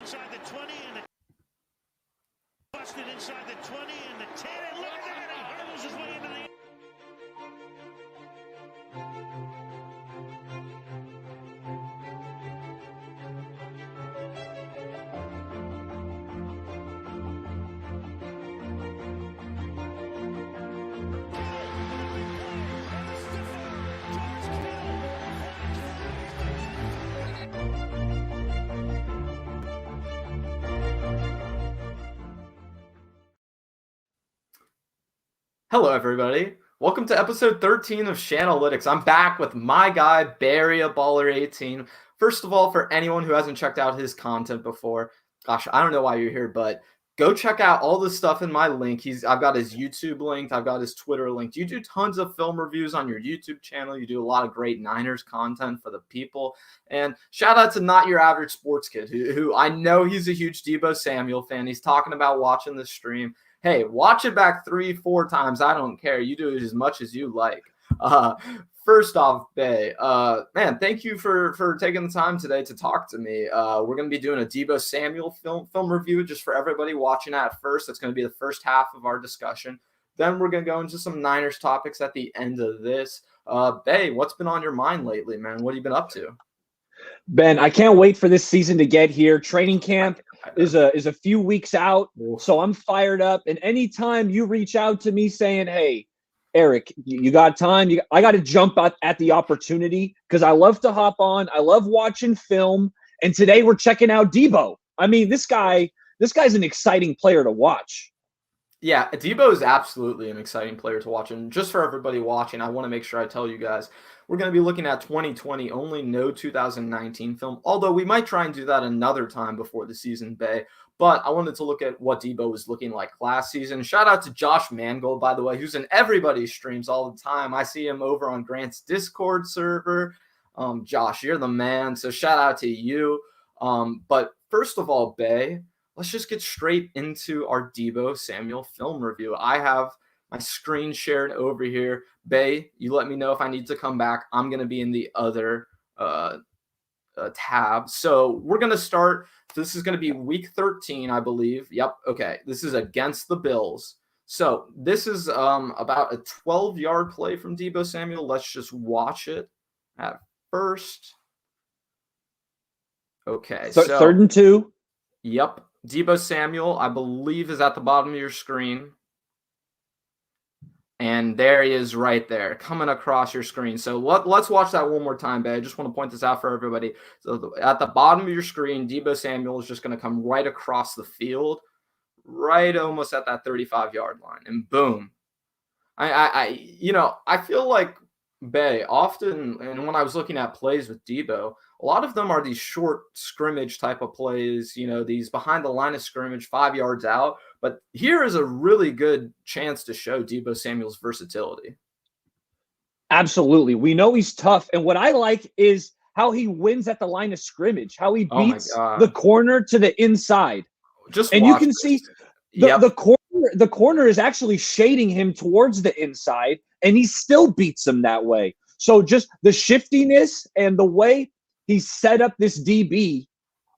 inside the 20 and the busted inside the 20 and the 10. And look at that! He hurdles his way into the. Hello, everybody. Welcome to episode 13 of Shanalytics. I'm back with my guy, Barry, a Baller18. First of all, for anyone who hasn't checked out his content before, gosh, I don't know why you're here, but go check out all the stuff in my link. I've got his YouTube linked. I've got his Twitter linked. You do tons of film reviews on your YouTube channel. You do a lot of great Niners content for the people. And shout out to Not Your Average Sports Kid, who I know he's a huge Deebo Samuel fan. He's talking about watching the stream. Hey, watch it back 3-4 times. I don't care. You do it as much as you like. First off, Bay, man, thank you for taking the time today to talk to me. We're going to be doing a Deebo Samuel film review just for everybody watching at first. That's going to be the first half of our discussion. Then we're going to go into some Niners topics at the end of this. Bay, what's been on your mind lately, man? What have you been up to? Ben, I can't wait for this season to get here. Training camp is a few weeks out, so I'm fired up. And anytime you reach out to me saying, hey, Eric, you got time? I got to jump out at the opportunity because I love to hop on. I love watching film. And today we're checking out Deebo. I mean, this guy's an exciting player to watch. Yeah, Deebo is absolutely an exciting player to watch. And just for everybody watching, I want to make sure I tell you guys, we're going to be looking at 2020 only, no 2019 film, although we might try and do that another time before the season, Bay. But I wanted to look at what Deebo was looking like last season. Shout out to Josh Mangold, by the way, who's in everybody's streams all the time. I see him over on Grant's Discord server. Josh, you're the man, so shout out to you. But first of all, Bay, let's just get straight into our Deebo Samuel film review. I have my screen shared over here. Bay, you let me know if I need to come back. I'm going to be in the other tab. So we're going to start. This is going to be week 13, I believe. Yep. Okay. This is against the Bills. So this is about a 12-yard play from Deebo Samuel. Let's just watch it at first. Okay. So 3rd and 2. Yep. Deebo Samuel, I believe, is at the bottom of your screen. And there he is right there, coming across your screen. So let's watch that one more time, Bay. I just want to point this out for everybody. So at the bottom of your screen, Deebo Samuel is just going to come right across the field, right almost at that 35-yard line. And boom. I feel like, Bay, often, and when I was looking at plays with Deebo, a lot of them are these short scrimmage type of plays, these behind the line of scrimmage, 5 yards out. But here is a really good chance to show Deebo Samuel's versatility. Absolutely. We know he's tough. And what I like is how he wins at the line of scrimmage, how he beats the corner to the inside. And you can see the corner is actually shading him towards the inside, and he still beats him that way. So just the shiftiness and the way he set up this DB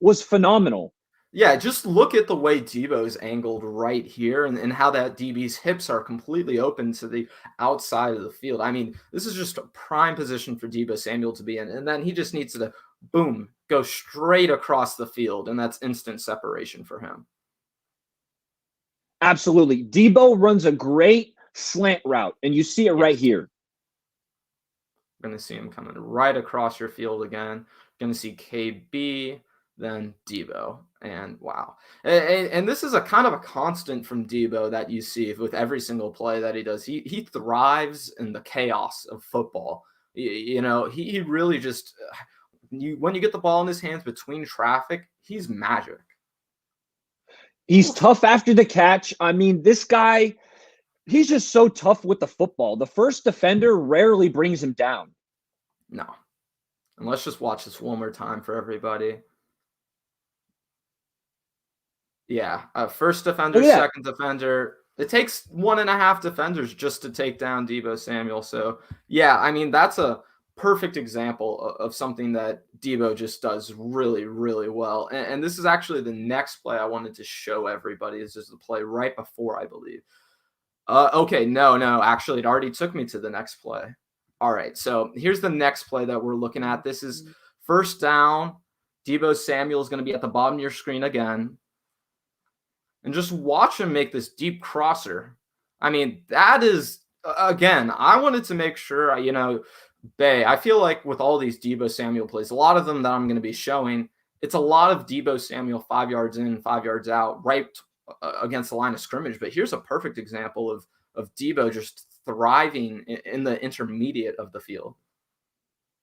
was phenomenal. Yeah, just look at the way Deebo's angled right here and how that DB's hips are completely open to the outside of the field. I mean, this is just a prime position for Deebo Samuel to be in. And then he just needs to, boom, go straight across the field, and that's instant separation for him. Absolutely. Deebo runs a great slant route, and you see it right here. Going to see him coming right across your field again. Going to see KB, then Deebo. And wow. And this is a kind of a constant from Deebo that you see with every single play that he does. He thrives in the chaos of football. He really just, when you get the ball in his hands between traffic, he's magic. He's tough after the catch. I mean, this guy, he's just so tough with the football. The first defender rarely brings him down. No. And let's just watch this one more time for everybody. Yeah, first defender, second defender. It takes 1.5 defenders just to take down Deebo Samuel. So, yeah, I mean, that's a perfect example of something that Deebo just does really, really well. And this is actually the next play I wanted to show everybody. This is the play right before, I believe. Okay, no, actually, it already took me to the next play. All right, so here's the next play that we're looking at. This is first down. Deebo Samuel is going to be at the bottom of your screen again. And just watch him make this deep crosser. I mean, that is, again, I wanted to make sure, Bay, I feel like with all these Deebo Samuel plays, a lot of them that I'm going to be showing, it's a lot of Deebo Samuel 5 yards in, 5 yards out, right against the line of scrimmage. But here's a perfect example of Deebo just thriving in the intermediate of the field.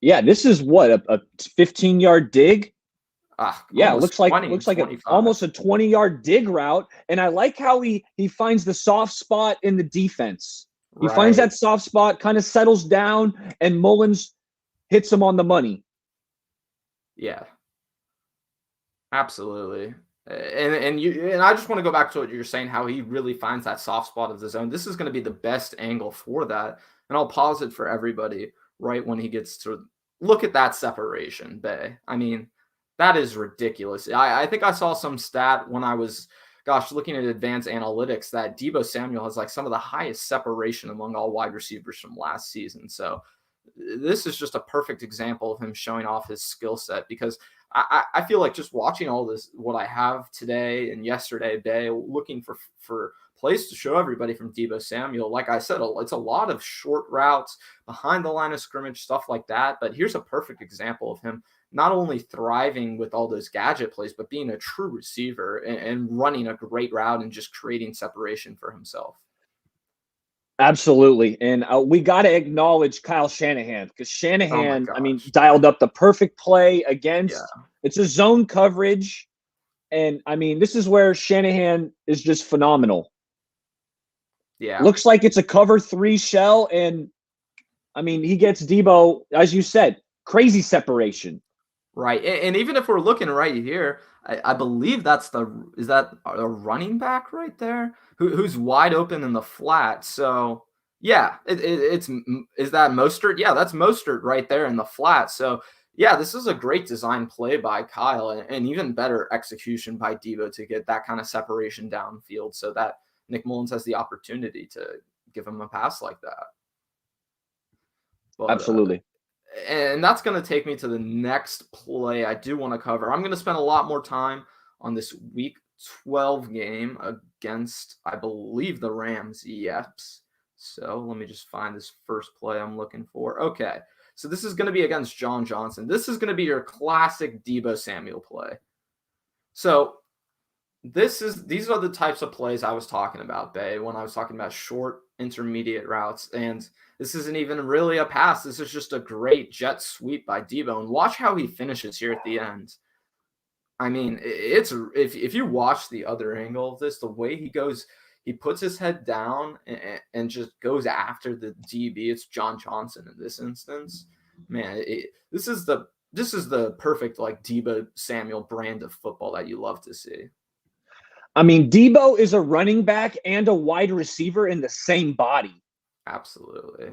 Yeah, this is what, a 15-yard dig? Yeah, it looks like almost a 20-yard dig route. And I like how he finds the soft spot in the defense. He finds that soft spot, kind of settles down, and Mullins hits him on the money. Yeah, absolutely. And I just want to go back to what you're saying, how he really finds that soft spot of the zone. This is going to be the best angle for that. And I'll pause it for everybody right when he gets to look at that separation, Bay. I mean, that is ridiculous. I think I saw some stat when I was, looking at advanced analytics that Deebo Samuel has like some of the highest separation among all wide receivers from last season. So this is just a perfect example of him showing off his skill set, because I feel like just watching all this, what I have today and yesterday, Bay, looking for plays to show everybody from Deebo Samuel. Like I said, it's a lot of short routes behind the line of scrimmage, stuff like that. But here's a perfect example of him not only thriving with all those gadget plays, but being a true receiver and running a great route and just creating separation for himself. Absolutely. And we got to acknowledge Kyle Shanahan, because Shanahan, dialed up the perfect play against. It's a zone coverage. And this is where Shanahan is just phenomenal. Yeah. Looks like it's a cover 3 shell. And he gets Deebo, as you said, crazy separation. Right. And even if we're looking right here, I believe is that a running back right there who's wide open in the flat. So yeah, is that Mostert? Yeah, that's Mostert right there in the flat. So yeah, this is a great design play by Kyle, and even better execution by Deebo to get that kind of separation downfield so that Nick Mullins has the opportunity to give him a pass like that. But, absolutely. And that's going to take me to the next play I do want to cover. I'm going to spend a lot more time on this Week 12 game against, I believe, the Rams. Yes. So let me just find this first play I'm looking for. Okay. So this is going to be against John Johnson. This is going to be your classic Deebo Samuel play. So these are the types of plays I was talking about, Bay, when I was talking about short intermediate routes. And this isn't even really a pass. This is just a great jet sweep by Deebo. And watch how he finishes here at the end. It's if you watch the other angle of this, the way he goes, he puts his head down and just goes after the DB. It's John Johnson in this instance. Man, this is the perfect like Deebo Samuel brand of football that you love to see. Deebo is a running back and a wide receiver in the same body. Absolutely.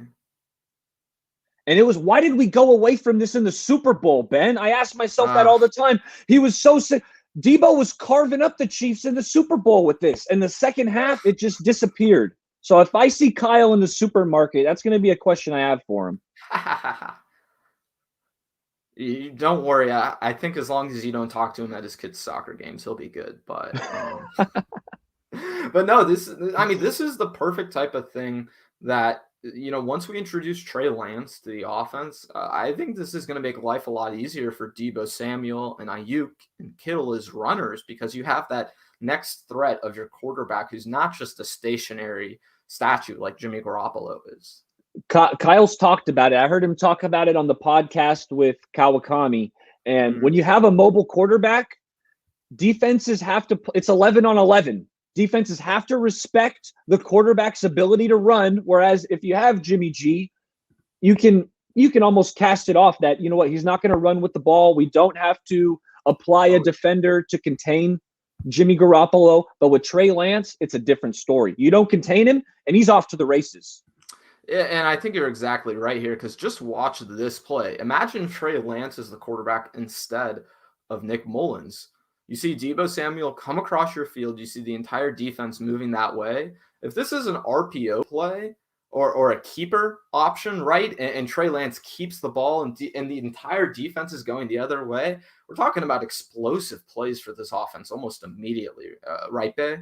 And it was, why did we go away from this in the Super Bowl, Ben? I ask myself that all the time. He was so sick. Deebo was carving up the Chiefs in the Super Bowl with this. In the second half, it just disappeared. So if I see Kyle in the supermarket, that's going to be a question I have for him. Don't worry. I think as long as you don't talk to him at his kids' soccer games, he'll be good. But but no, this is the perfect type of thing that, once we introduce Trey Lance to the offense, I think this is going to make life a lot easier for Deebo Samuel and Ayuk and Kittle as runners, because you have that next threat of your quarterback who's not just a stationary statue like Jimmy Garoppolo is. Kyle's talked about it. I heard him talk about it on the podcast with Kawakami. And when you have a mobile quarterback, defenses have to – it's 11 on 11. Defenses have to respect the quarterback's ability to run, whereas if you have Jimmy G, you can almost cast it off that, he's not going to run with the ball. We don't have to apply a defender to contain Jimmy Garoppolo. But with Trey Lance, it's a different story. You don't contain him, and he's off to the races. And I think you're exactly right here, because just watch this play. Imagine Trey Lance is the quarterback instead of Nick Mullins. You see Deebo Samuel come across your field. You see the entire defense moving that way. If this is an RPO play or a keeper option, right, and Trey Lance keeps the ball and the entire defense is going the other way, we're talking about explosive plays for this offense almost immediately, right, Bay?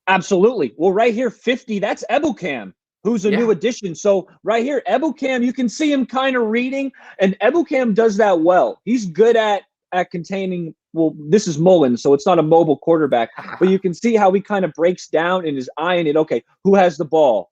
Absolutely. Well, right here, 50, that's Ebukam, who's a new addition. So right here, Ebukam, you can see him kind of reading, and Ebukam does that well. He's good at containing. Well, this is Mullins, so it's not a mobile quarterback, but you can see how he kind of breaks down in his eye and it. Okay, who has the ball?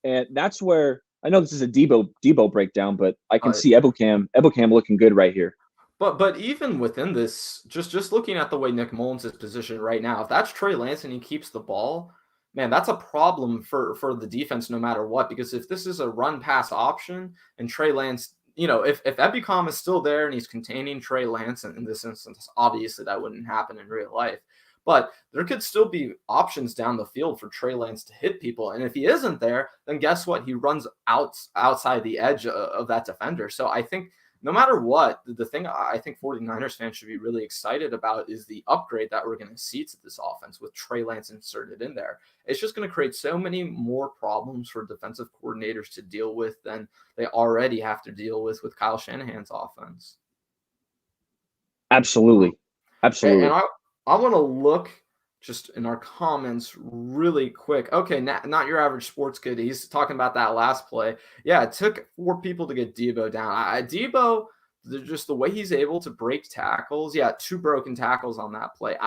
And that's where I know this is a Deebo breakdown, but I can see Ebukam looking good right here. But even within this, just looking at the way Nick Mullins is positioned right now, if that's Trey Lance and he keeps the ball, man, that's a problem for the defense no matter what. Because if this is a run pass option and Trey Lance, if Ebukam is still there and he's containing Trey Lance in this instance, obviously that wouldn't happen in real life. But there could still be options down the field for Trey Lance to hit people. And if he isn't there, then guess what? He runs outside the edge of that defender. So I think no matter what, the thing I think 49ers fans should be really excited about is the upgrade that we're going to see to this offense with Trey Lance inserted in there. It's just going to create so many more problems for defensive coordinators to deal with than they already have to deal with Kyle Shanahan's offense. Absolutely. Absolutely. And I want to look just in our comments really quick. Okay, not your average sports kid. He's talking about that last play. Yeah, it took 4 people to get Deebo down. Deebo, just the way he's able to break tackles. Yeah, 2 broken tackles on that play.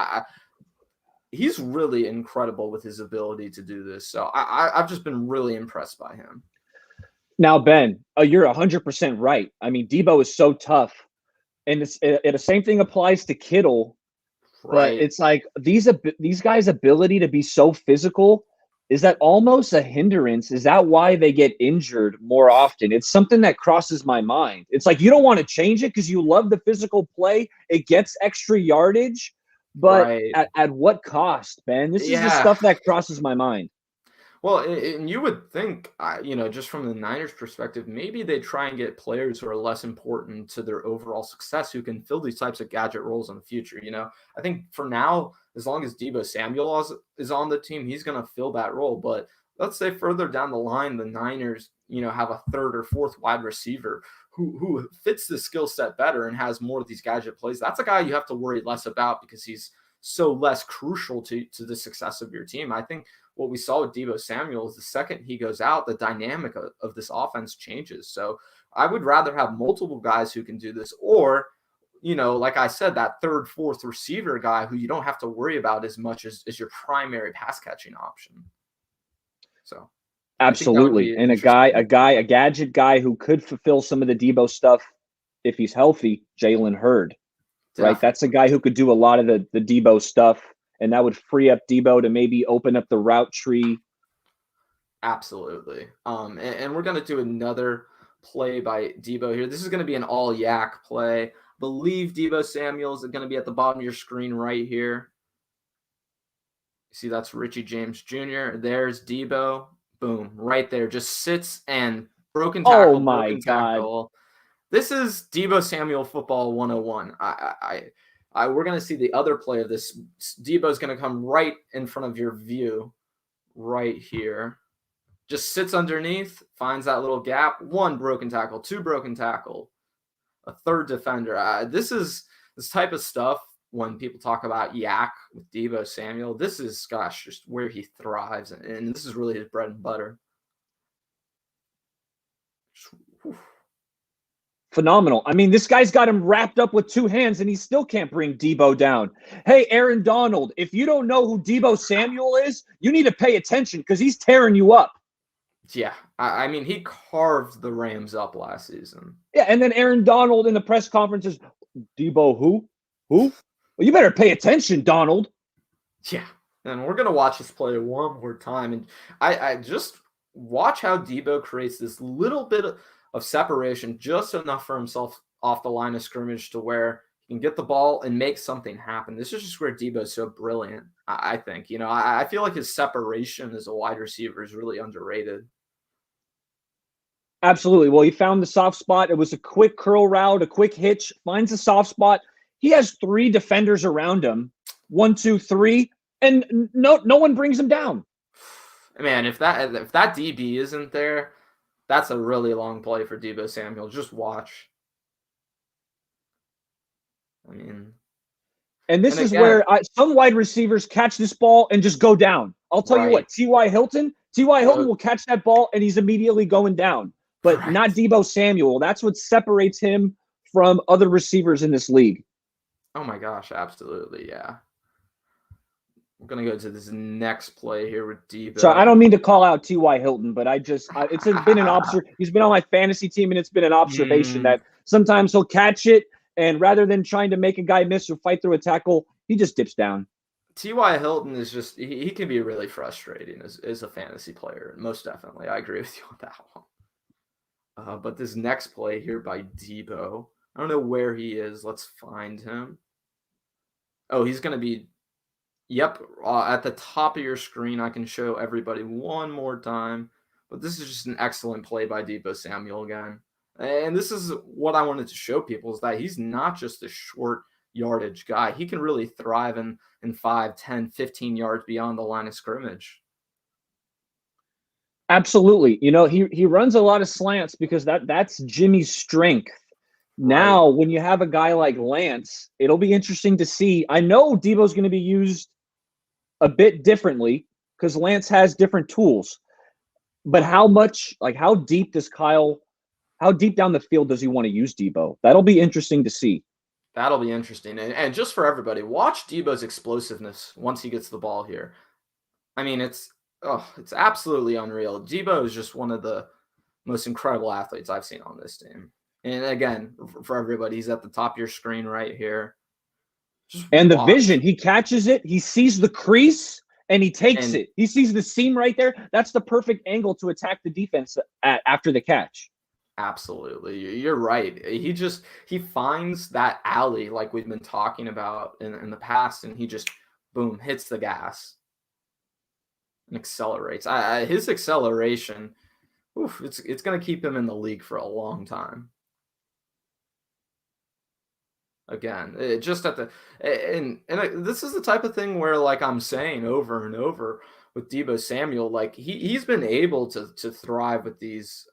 He's really incredible with his ability to do this. So I've just been really impressed by him. Now, Ben, you're 100% right. I mean, Deebo is so tough. And the same thing applies to Kittle. Right. But it's like these guys' ability to be so physical, is that almost a hindrance? Is that why they get injured more often? It's something that crosses my mind. It's like you don't want to change it because you love the physical play. It gets extra yardage, but at what cost, Ben? This is the stuff that crosses my mind. Well, and you would think, just from the Niners' perspective, maybe they try and get players who are less important to their overall success who can fill these types of gadget roles in the future. I think for now, as long as Deebo Samuel is on the team, he's going to fill that role. But let's say further down the line, the Niners, have a 3rd or 4th wide receiver who fits the skill set better and has more of these gadget plays. That's a guy you have to worry less about because he's so less crucial to the success of your team. I think what we saw with Deebo Samuel is the second he goes out, the dynamic of this offense changes. So I would rather have multiple guys who can do this, or, like I said, that 3rd, 4th receiver guy who you don't have to worry about as much as your primary pass catching option. So absolutely. And a gadget guy who could fulfill some of the Deebo stuff if he's healthy, Jalen Hurd. Definitely. Right. That's a guy who could do a lot of the Deebo stuff. And that would free up Deebo to maybe open up the route tree. Absolutely. And we're going to do another play by Deebo here. This is going to be an all yak play. I believe Deebo Samuel is going to be at the bottom of your screen right here. You see, that's Richie James Jr. There's Deebo. Boom. Right there. Just sits and broken tackle. Oh, my God. This is Deebo Samuel football 101. We're going to see the other play of this. Deebo's going to come right in front of your view right here. Just sits underneath, finds that little gap. 1 broken tackle, 2 broken tackle, a 3rd defender. This type of stuff when people talk about yak with Deebo Samuel. This is, just where he thrives. And this is really his bread and butter. Phenomenal. I mean, this guy's got him wrapped up with 2 hands, and he still can't bring Deebo down. Hey, Aaron Donald, if you don't know who Deebo Samuel is, you need to pay attention because he's tearing you up. Yeah, I mean, he carved the Rams up last season. Yeah, and then Aaron Donald in the press conferences, Deebo who? Well, you better pay attention, Donald. Yeah, and we're going to watch this play one more time. And I just watch how Deebo creates this little bit of separation, just enough for himself off the line of scrimmage to where he can get the ball and make something happen. This is just where Deebo is so brilliant, I think. I feel like his separation as a wide receiver is really underrated. Absolutely. Well, he found the soft spot. It was a quick curl route, a quick hitch, finds the soft spot. He has 3 defenders around him. 1, 2, 3, and no one brings him down. Man, if that DB isn't there, that's a really long play for Deebo Samuel. Just watch. I mean, and this is where some wide receivers catch this ball and just go down. I'll tell you what, T.Y. Hilton will catch that ball and he's immediately going down, but not Deebo Samuel. That's what separates him from other receivers in this league. Oh my gosh, absolutely, yeah. We're gonna go to this next play here with Deebo. So I don't mean to call out T.Y. Hilton, but it's been an he's been on my fantasy team, and it's been an observation that sometimes he'll catch it, and rather than trying to make a guy miss or fight through a tackle, he just dips down. T.Y. Hilton is just he can be really frustrating as a fantasy player. Most definitely, I agree with you on that one. But this next play here by Deebo, I don't know where he is. Let's find him. Oh, he's gonna be. Yep, at the top of your screen, I can show everybody one more time. But this is just an excellent play by Deebo Samuel again. And this is what I wanted to show people, is that he's not just a short yardage guy. He can really thrive in 5, 10, 15 yards beyond the line of scrimmage. Absolutely. You know, he runs a lot of slants because that's Jimmy's strength. Now, when you have a guy like Lance, it'll be interesting to see. I know Deebo's going to be used a bit differently because Lance has different tools. But how deep down the field does he want to use Deebo? That'll be interesting to see. That'll be interesting. And just for everybody, watch Deebo's explosiveness once he gets the ball here. I mean, it's absolutely unreal. Deebo is just one of the most incredible athletes I've seen on this team. And again, for everybody, he's at the top of your screen right here. And the vision, he catches it, he sees the crease, and he takes it. He sees the seam right there. That's the perfect angle to attack the defense after the catch. Absolutely. You're right. He finds that alley like we've been talking about in the past, and he just, boom, hits the gas and accelerates. His acceleration, it's going to keep him in the league for a long time. Again, this is the type of thing where, like I'm saying over and over with Deebo Samuel, like he's been able to thrive with these,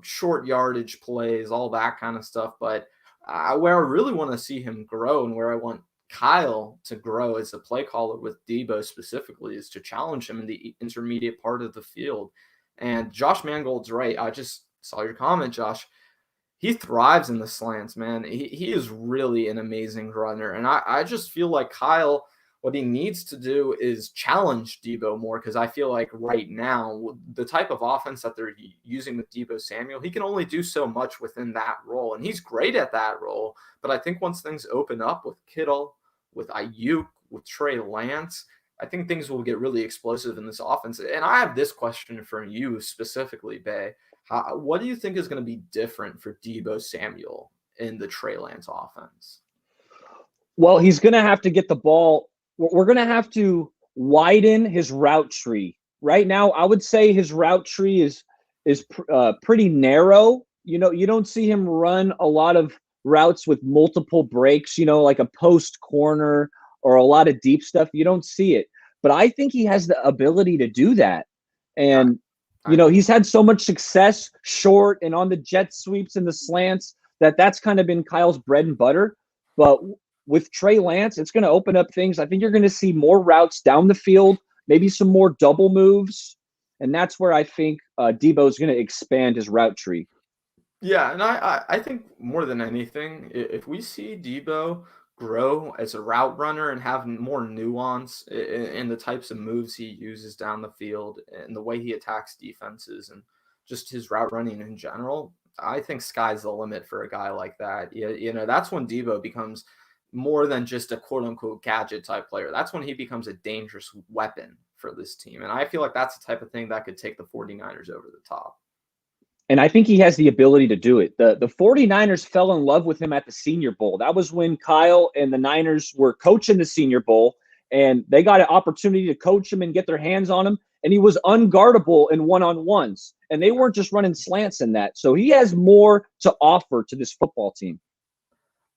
short yardage plays, all that kind of stuff. But where I really want to see him grow, and where I want Kyle to grow as a play caller with Deebo specifically, is to challenge him in the intermediate part of the field. And Josh Mangold's right. I just saw your comment, Josh. He thrives in the slants, man. He is really an amazing runner. And I just feel like Kyle, what he needs to do is challenge Deebo more, because I feel like right now, the type of offense that they're using with Deebo Samuel, he can only do so much within that role. And he's great at that role. But I think once things open up with Kittle, with Ayuk, with Trey Lance, I think things will get really explosive in this offense. And I have this question for you specifically, Bay. What do you think is going to be different for Deebo Samuel in the Trey Lance offense? Well, he's going to have to get the ball. We're going to have to widen his route tree. Right now, I would say his route tree is pretty narrow. You don't see him run a lot of routes with multiple breaks, like a post corner or a lot of deep stuff. You don't see it. But I think he has the ability to do that. And he's had so much success short and on the jet sweeps and the slants that's kind of been Kyle's bread and butter. But with Trey Lance, it's going to open up things. I think you're going to see more routes down the field, maybe some more double moves. And that's where I think Deebo is going to expand his route tree. Yeah, and I think more than anything, if we see Deebo grow as a route runner and have more nuance in the types of moves he uses down the field and the way he attacks defenses and just his route running in general, I think sky's the limit for a guy like that. That's when Deebo becomes more than just a quote-unquote gadget type player. That's when he becomes a dangerous weapon for this team. And I feel like that's the type of thing that could take the 49ers over the top. And I think he has the ability to do it. The 49ers fell in love with him at the Senior Bowl. That was when Kyle and the Niners were coaching the Senior Bowl, and they got an opportunity to coach him and get their hands on him, and he was unguardable in one-on-ones. and they weren't just running slants in that. So he has more to offer to this football team.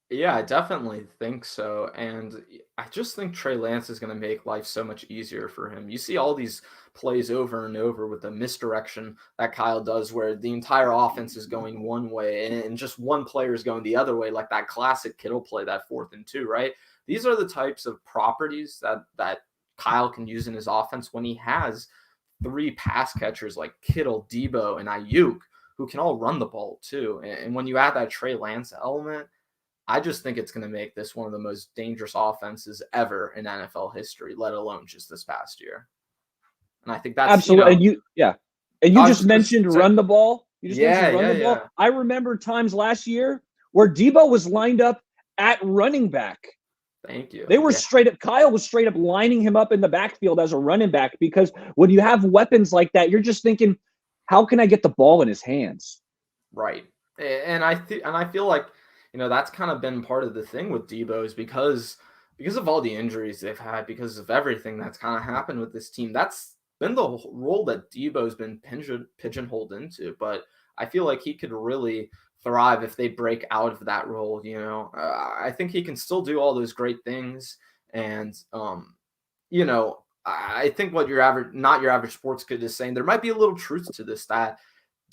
Yeah, I definitely think so. And I just think Trey Lance is going to make life so much easier for him. You see all these plays over and over with the misdirection that Kyle does where the entire offense is going one way and just one player is going the other way, like that classic Kittle play, that 4th and 2, right? These are the types of properties that Kyle can use in his offense when he has 3 pass catchers like Kittle, Deebo, and Ayuk who can all run the ball too. And when you add that Trey Lance element, I just think it's going to make this one of the most dangerous offenses ever in NFL history, let alone just this past year. And I think that's absolutely. And you just mentioned run the ball. You just mentioned run the ball. I remember times last year where Deebo was lined up at running back. Thank you. They were straight up. Kyle was straight up lining him up in the backfield as a running back because when you have weapons like that, you're just thinking, how can I get the ball in his hands? Right. And I feel like, that's kind of been part of the thing with Deebo is because of all the injuries they've had, because of everything that's kind of happened with this team. That's been the role that Deebo's been pigeonholed into. But I feel like he could really thrive if they break out of that role. I think he can still do all those great things. And, I think what not your average sports kid is saying, there might be a little truth to this, that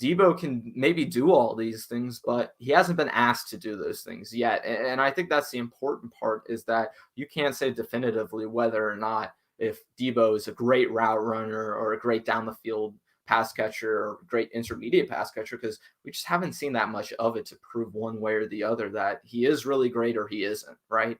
Deebo can maybe do all these things, but he hasn't been asked to do those things yet. And I think that's the important part, is that you can't say definitively whether or not if Deebo is a great route runner or a great down the field pass catcher or great intermediate pass catcher, because we just haven't seen that much of it to prove one way or the other that he is really great or he isn't, right?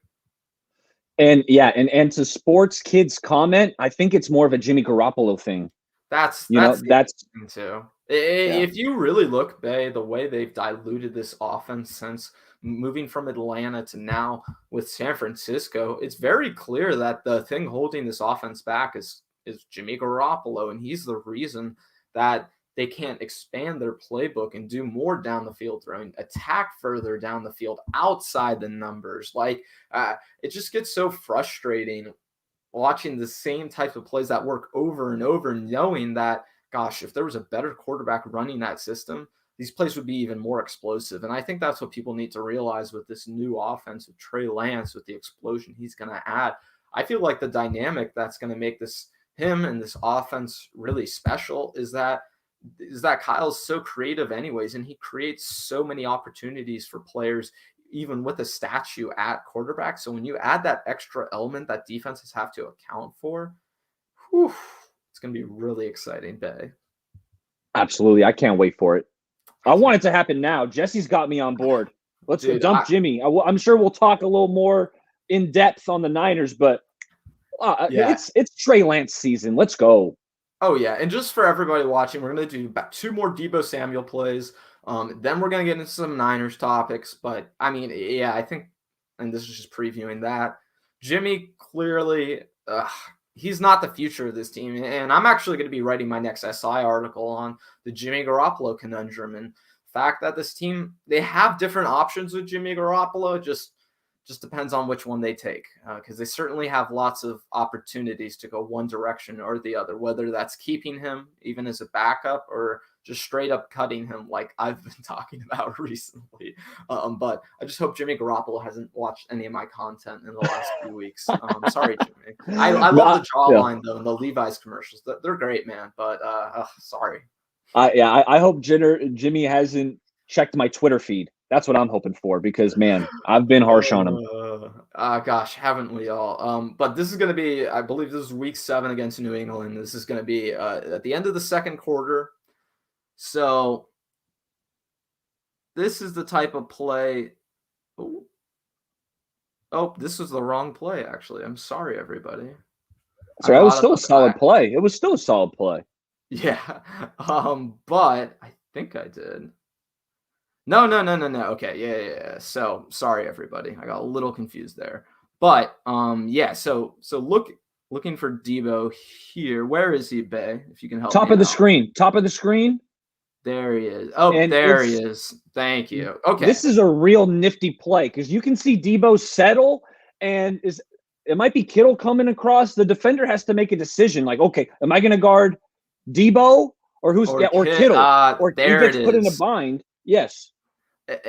And and to sports kids comment, I think it's more of a Jimmy Garoppolo thing. That's thing too. If you really look, Bay, the way they've diluted this offense since moving from Atlanta to now with San Francisco, it's very clear that the thing holding this offense back is Jimmy Garoppolo, and he's the reason that they can't expand their playbook and do more down the field throwing, attack further down the field outside the numbers. It just gets so frustrating watching the same types of plays that work over and over, knowing that, gosh, if there was a better quarterback running that system, these plays would be even more explosive. And I think that's what people need to realize with this new offense with Trey Lance, with the explosion he's going to add. I feel like the dynamic that's going to make him and this offense really special is that Kyle's so creative anyways, and he creates so many opportunities for players, even with a statue at quarterback. So when you add that extra element that defenses have to account for, it's going to be really exciting, Bay. Absolutely. I can't wait for it. I want it to happen now. Jesse's got me on board. Let's dump Jimmy. I'm sure we'll talk a little more in depth on the Niners, but it's Trey Lance season. Let's go. Oh, yeah. And just for everybody watching, we're going to do about 2 more Deebo Samuel plays. Then we're going to get into some Niners topics. But, I think, and this is just previewing that, Jimmy clearly, he's not the future of this team. And I'm actually going to be writing my next SI article on the Jimmy Garoppolo conundrum and the fact that this team, they have different options with Jimmy Garoppolo. Just depends on which one they take, because they certainly have lots of opportunities to go one direction or the other, whether that's keeping him even as a backup or just straight up cutting him like I've been talking about recently. But I just hope Jimmy Garoppolo hasn't watched any of my content in the last few weeks. Sorry, Jimmy. I love the jawline, though, and the Levi's commercials. They're great, man, but sorry. I hope Jimmy hasn't checked my Twitter feed. That's what I'm hoping for, because, man, I've been harsh on him. Gosh, haven't we all? But this is going to be, I believe this is week 7 against New England. This is going to be at the end of the second quarter. So this is the type of play. Oh, this was the wrong play, actually. I'm sorry, everybody. So that was still a solid play. It was still a solid play. Yeah. But I think I did. No. Okay, yeah. So sorry, everybody. I got a little confused there. But So looking for Deebo here. Where is he, Bay? If you can help. Top of the screen. Top of the screen. There he is. Oh, and there he is. Thank you. Okay. This is a real nifty play because you can see Deebo settle, and it might be Kittle coming across. The defender has to make a decision. Like, okay, am I going to guard Deebo or Kittle, or he gets put in a bind. Yes.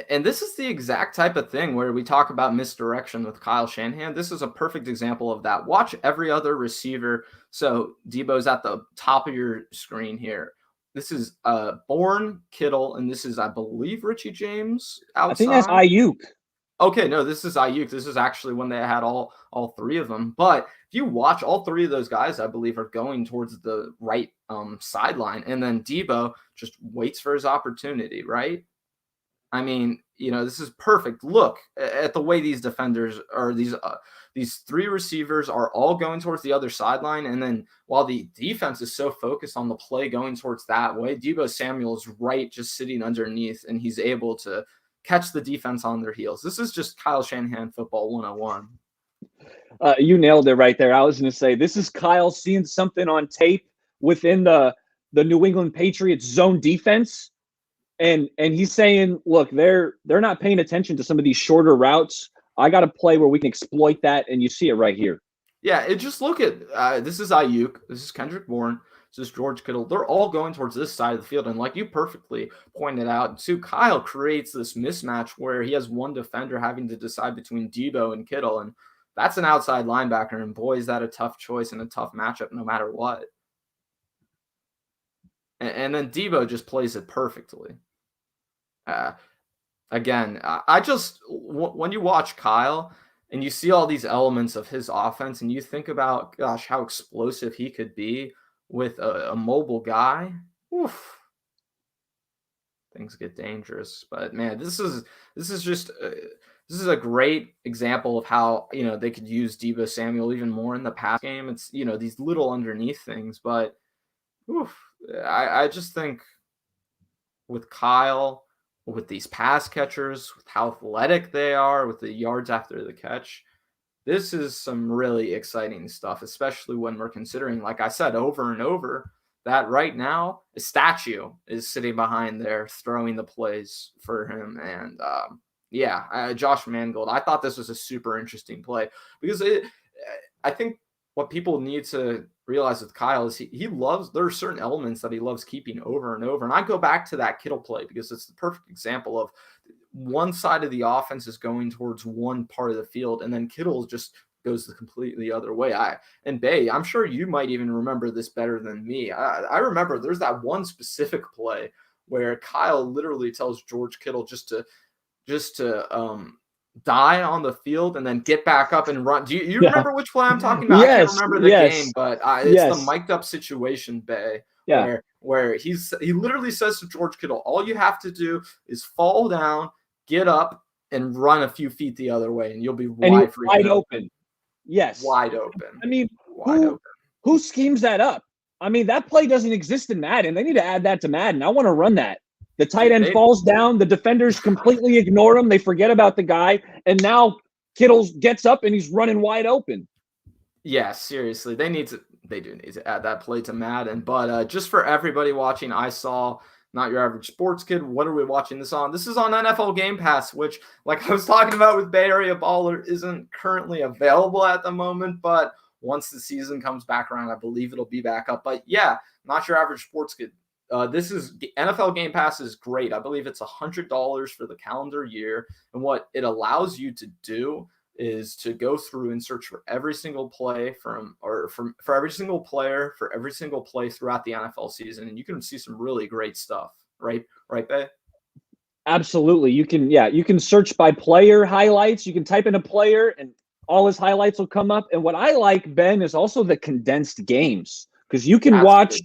And this is the exact type of thing where we talk about misdirection with Kyle Shanahan. This is a perfect example of that. Watch every other receiver. So Deebo's at the top of your screen here. This is Bourne, Kittle, and this is, I believe, Richie James outside. I think that's Ayuk. Okay, no, this is Ayuk. This is actually when they had all three of them. But if you watch, all three of those guys, I believe, are going towards the right sideline. And then Deebo just waits for his opportunity, right? I mean, this is perfect. Look at the way these defenders or these three receivers are all going towards the other sideline. And then while the defense is so focused on the play going towards that way, Deebo Samuel is right, just sitting underneath, and he's able to catch the defense on their heels. This is just Kyle Shanahan football 101. You nailed it right there. I was going to say, this is Kyle seeing something on tape within the New England Patriots zone defense. And he's saying, look, they're not paying attention to some of these shorter routes. I got to play where we can exploit that, and you see it right here. Yeah, just look at this is Ayuk, this is Kendrick Bourne, this is George Kittle. They're all going towards this side of the field, and like you perfectly pointed out, too, Kyle creates this mismatch where he has one defender having to decide between Deebo and Kittle, and that's an outside linebacker, and boy, is that a tough choice and a tough matchup no matter what. And then Deebo just plays it perfectly. Again, when you watch Kyle and you see all these elements of his offense and you think about, gosh, how explosive he could be with a mobile guy, oof, things get dangerous. But man, this is a great example of how, they could use Deebo Samuel even more in the pass game. It's, these little underneath things, but oof, I just think with Kyle, with these pass catchers, with how athletic they are, with the yards after the catch, this is some really exciting stuff, especially when we're considering, like I said, over and over, that right now a statue is sitting behind there throwing the plays for him. And Josh Mangold, I thought this was a super interesting play because I think what people need to realize with Kyle is he loves, there are certain elements that he loves keeping over and over. And I go back to that Kittle play because it's the perfect example of one side of the offense is going towards one part of the field, and then Kittle just goes the completely other way. And Bay, I'm sure you might even remember this better than me. I remember there's that one specific play where Kyle literally tells George Kittle just to die on the field and then get back up and run. Do you remember which play I'm talking about? Yes, I can't remember the game, but it's the mic'd up situation, Bay, where he literally says to George Kittle, all you have to do is fall down, get up, and run a few feet the other way, and you'll be wide open. Yes. Wide open. I mean, who schemes that up? I mean, that play doesn't exist in Madden. They need to add that to Madden. I want to run that. The tight end falls down. The defenders completely ignore him. They forget about the guy. And now Kittle gets up and he's running wide open. Yeah, seriously. They do need to add that play to Madden. But just for everybody watching, I saw Not Your Average Sports Kid. What are we watching this on? This is on NFL Game Pass, which, like I was talking about with Bay Area Baller, isn't currently available at the moment. But once the season comes back around, I believe it'll be back up. But yeah, Not Your Average Sports Kid. This is NFL Game Pass is great. I believe it's $100 for the calendar year. And what it allows you to do is to go through and search for every single play for every single player for every single play throughout the NFL season. And you can see some really great stuff. Right, Bay? Absolutely. You can search by player highlights. You can type in a player and all his highlights will come up. And what I like, Ben, is also the condensed games. Because you can watch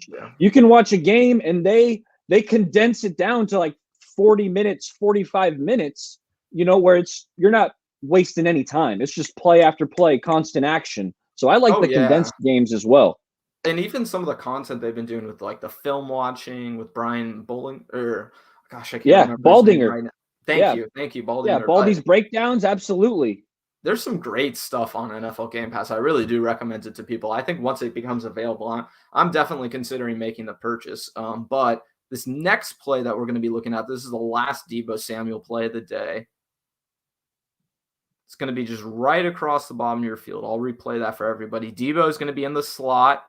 a game and they condense it down to like 40 minutes, 45 minutes, where you're not wasting any time. It's just play after play, constant action. So I like condensed games as well. And even some of the content they've been doing with like the film watching with Brian Bowling, or gosh, I can't remember Baldinger. Right now. Thank you, Baldinger. Yeah, Baldy's breakdowns, absolutely. There's some great stuff on NFL Game Pass. I really do recommend it to people. I think once it becomes available, I'm definitely considering making the purchase. But this next play that we're going to be looking at, this is the last Deebo Samuel play of the day. It's going to be just right across the bottom of your field. I'll replay that for everybody. Deebo is going to be in the slot.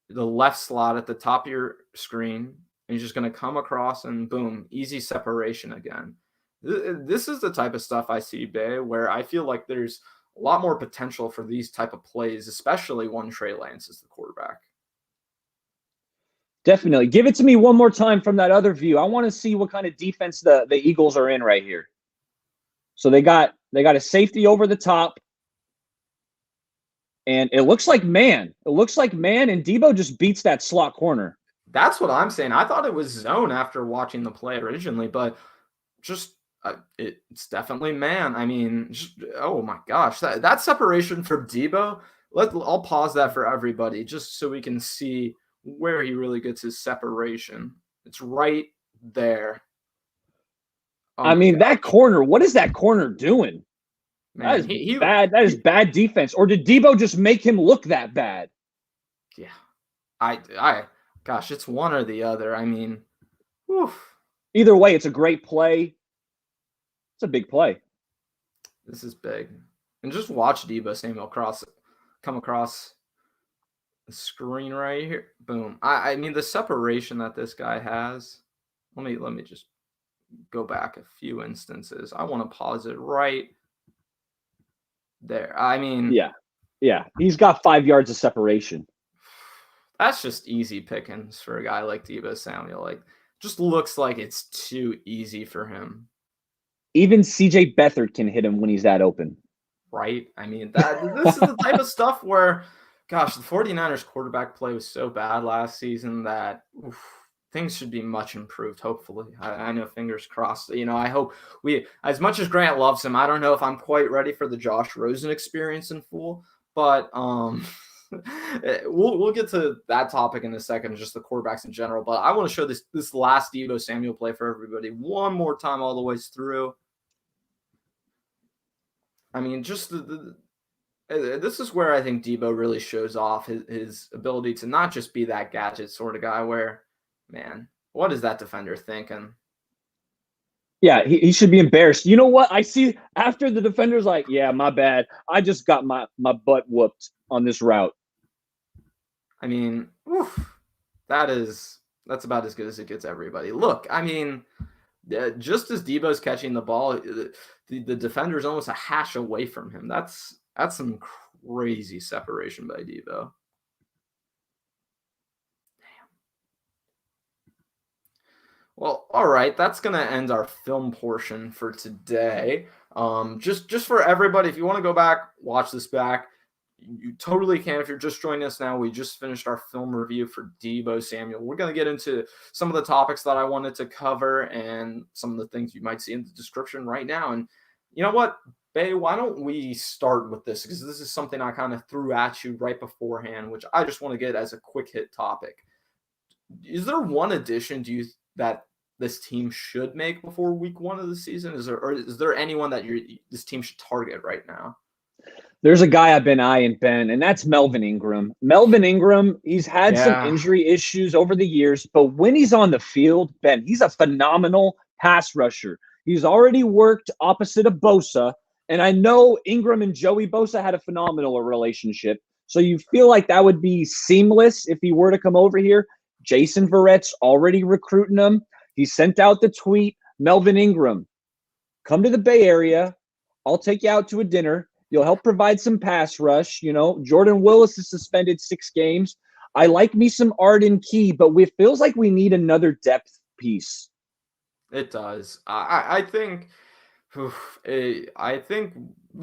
the left slot at the top of your screen, and he's just going to come across and boom, easy separation again. This is the type of stuff I see, Bay, where I feel like there's a lot more potential for these type of plays, especially when Trey Lance is the quarterback. Definitely. Give it to me one more time from that other view. I want to see what kind of defense the Eagles are in right here. So they got a safety over the top. And it looks like man. It looks like man, and Deebo just beats that slot corner. That's what I'm saying. I thought it was zone after watching the play originally, but just it's definitely man. I mean, oh my gosh, that separation from Deebo. I'll pause that for everybody just so we can see where he really gets his separation. It's right there. Oh I mean, that corner. What is that corner doing? Man, that is bad. That is bad defense. Or did Deebo just make him look that bad? Yeah, gosh, it's one or the other. I mean, whew. Either way, it's a great play. It's a big play. This is big. And just watch Deebo Samuel come across the screen right here. Boom. I mean, the separation that this guy has. Let me just go back a few instances. I want to pause it right there. I mean, yeah. He's got 5 yards of separation. That's just easy pickings for a guy like Deebo Samuel. Like, just looks like it's too easy for him. Even CJ Beathard can hit him when he's that open. Right? I mean, this is the type of stuff where, gosh, the 49ers quarterback play was so bad last season that things should be much improved, hopefully. I know, fingers crossed. You know, I hope as much as Grant loves him, I don't know if I'm quite ready for the Josh Rosen experience in full, but we'll get to that topic in a second, just the quarterbacks in general. But I want to show this last Deebo Samuel play for everybody one more time all the way through. I mean, just this is where I think Deebo really shows off his ability to not just be that gadget sort of guy where, man, what is that defender thinking? Yeah, he should be embarrassed. You know what? I see after the defender's like, yeah, my bad. I just got my butt whooped on this route. I mean, that's about as good as it gets everybody. Look, I mean, just as Deebo's catching the ball, the defender's almost a hash away from him. That's some crazy separation by Deebo. Well, all right, that's going to end our film portion for today. Just for everybody, if you want to go back, watch this back, you totally can. If you're just joining us now, we just finished our film review for Deebo Samuel. We're going to get into some of the topics that I wanted to cover and some of the things you might see in the description right now. And you know what, Bay, why don't we start with this? Because this is something I kind of threw at you right beforehand, which I just want to get as a quick hit topic. Is there one addition that this team should make before week 1 of the season? Is there anyone that this team should target right now? There's a guy I've been eyeing, Ben, and that's Melvin Ingram. Melvin Ingram, he's had some injury issues over the years, but when he's on the field, Ben, he's a phenomenal pass rusher. He's already worked opposite of Bosa, and I know Ingram and Joey Bosa had a phenomenal relationship, so you feel like that would be seamless if he were to come over here. Jason Verrett's already recruiting him. He sent out the tweet, Melvin Ingram, come to the Bay Area. I'll take you out to a dinner. You'll help provide some pass rush. You know, Jordan Willis is suspended 6 games. I like me some Arden Key, but it feels like we need another depth piece. It does. I think the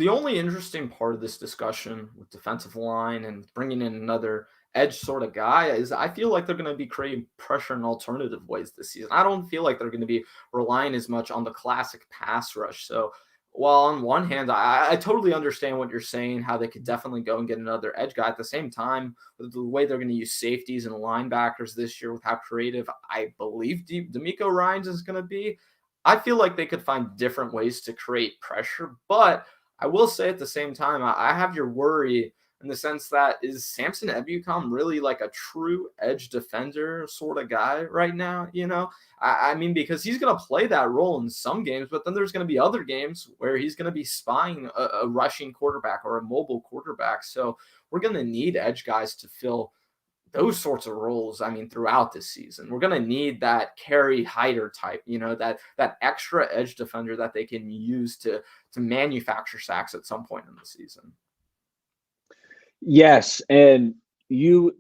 only interesting part of this discussion with defensive line and bringing in another edge sort of guy is I feel like they're going to be creating pressure in alternative ways this season. I don't feel like they're going to be relying as much on the classic pass rush. So while on one hand, I totally understand what you're saying, how they could definitely go and get another edge guy. At the same time, with the way they're going to use safeties and linebackers this year with how creative I believe D'Amico Ryans is going to be, I feel like they could find different ways to create pressure. But I will say at the same time, I have your worry in the sense that is Samson Ebukam really like a true edge defender sort of guy right now? You know, I mean, because he's going to play that role in some games, but then there's going to be other games where he's going to be spying a rushing quarterback or a mobile quarterback. So we're going to need edge guys to fill those sorts of roles, I mean, throughout this season. We're going to need that Kerry Hyder type, that extra edge defender that they can use to manufacture sacks at some point in the season. Yes, and you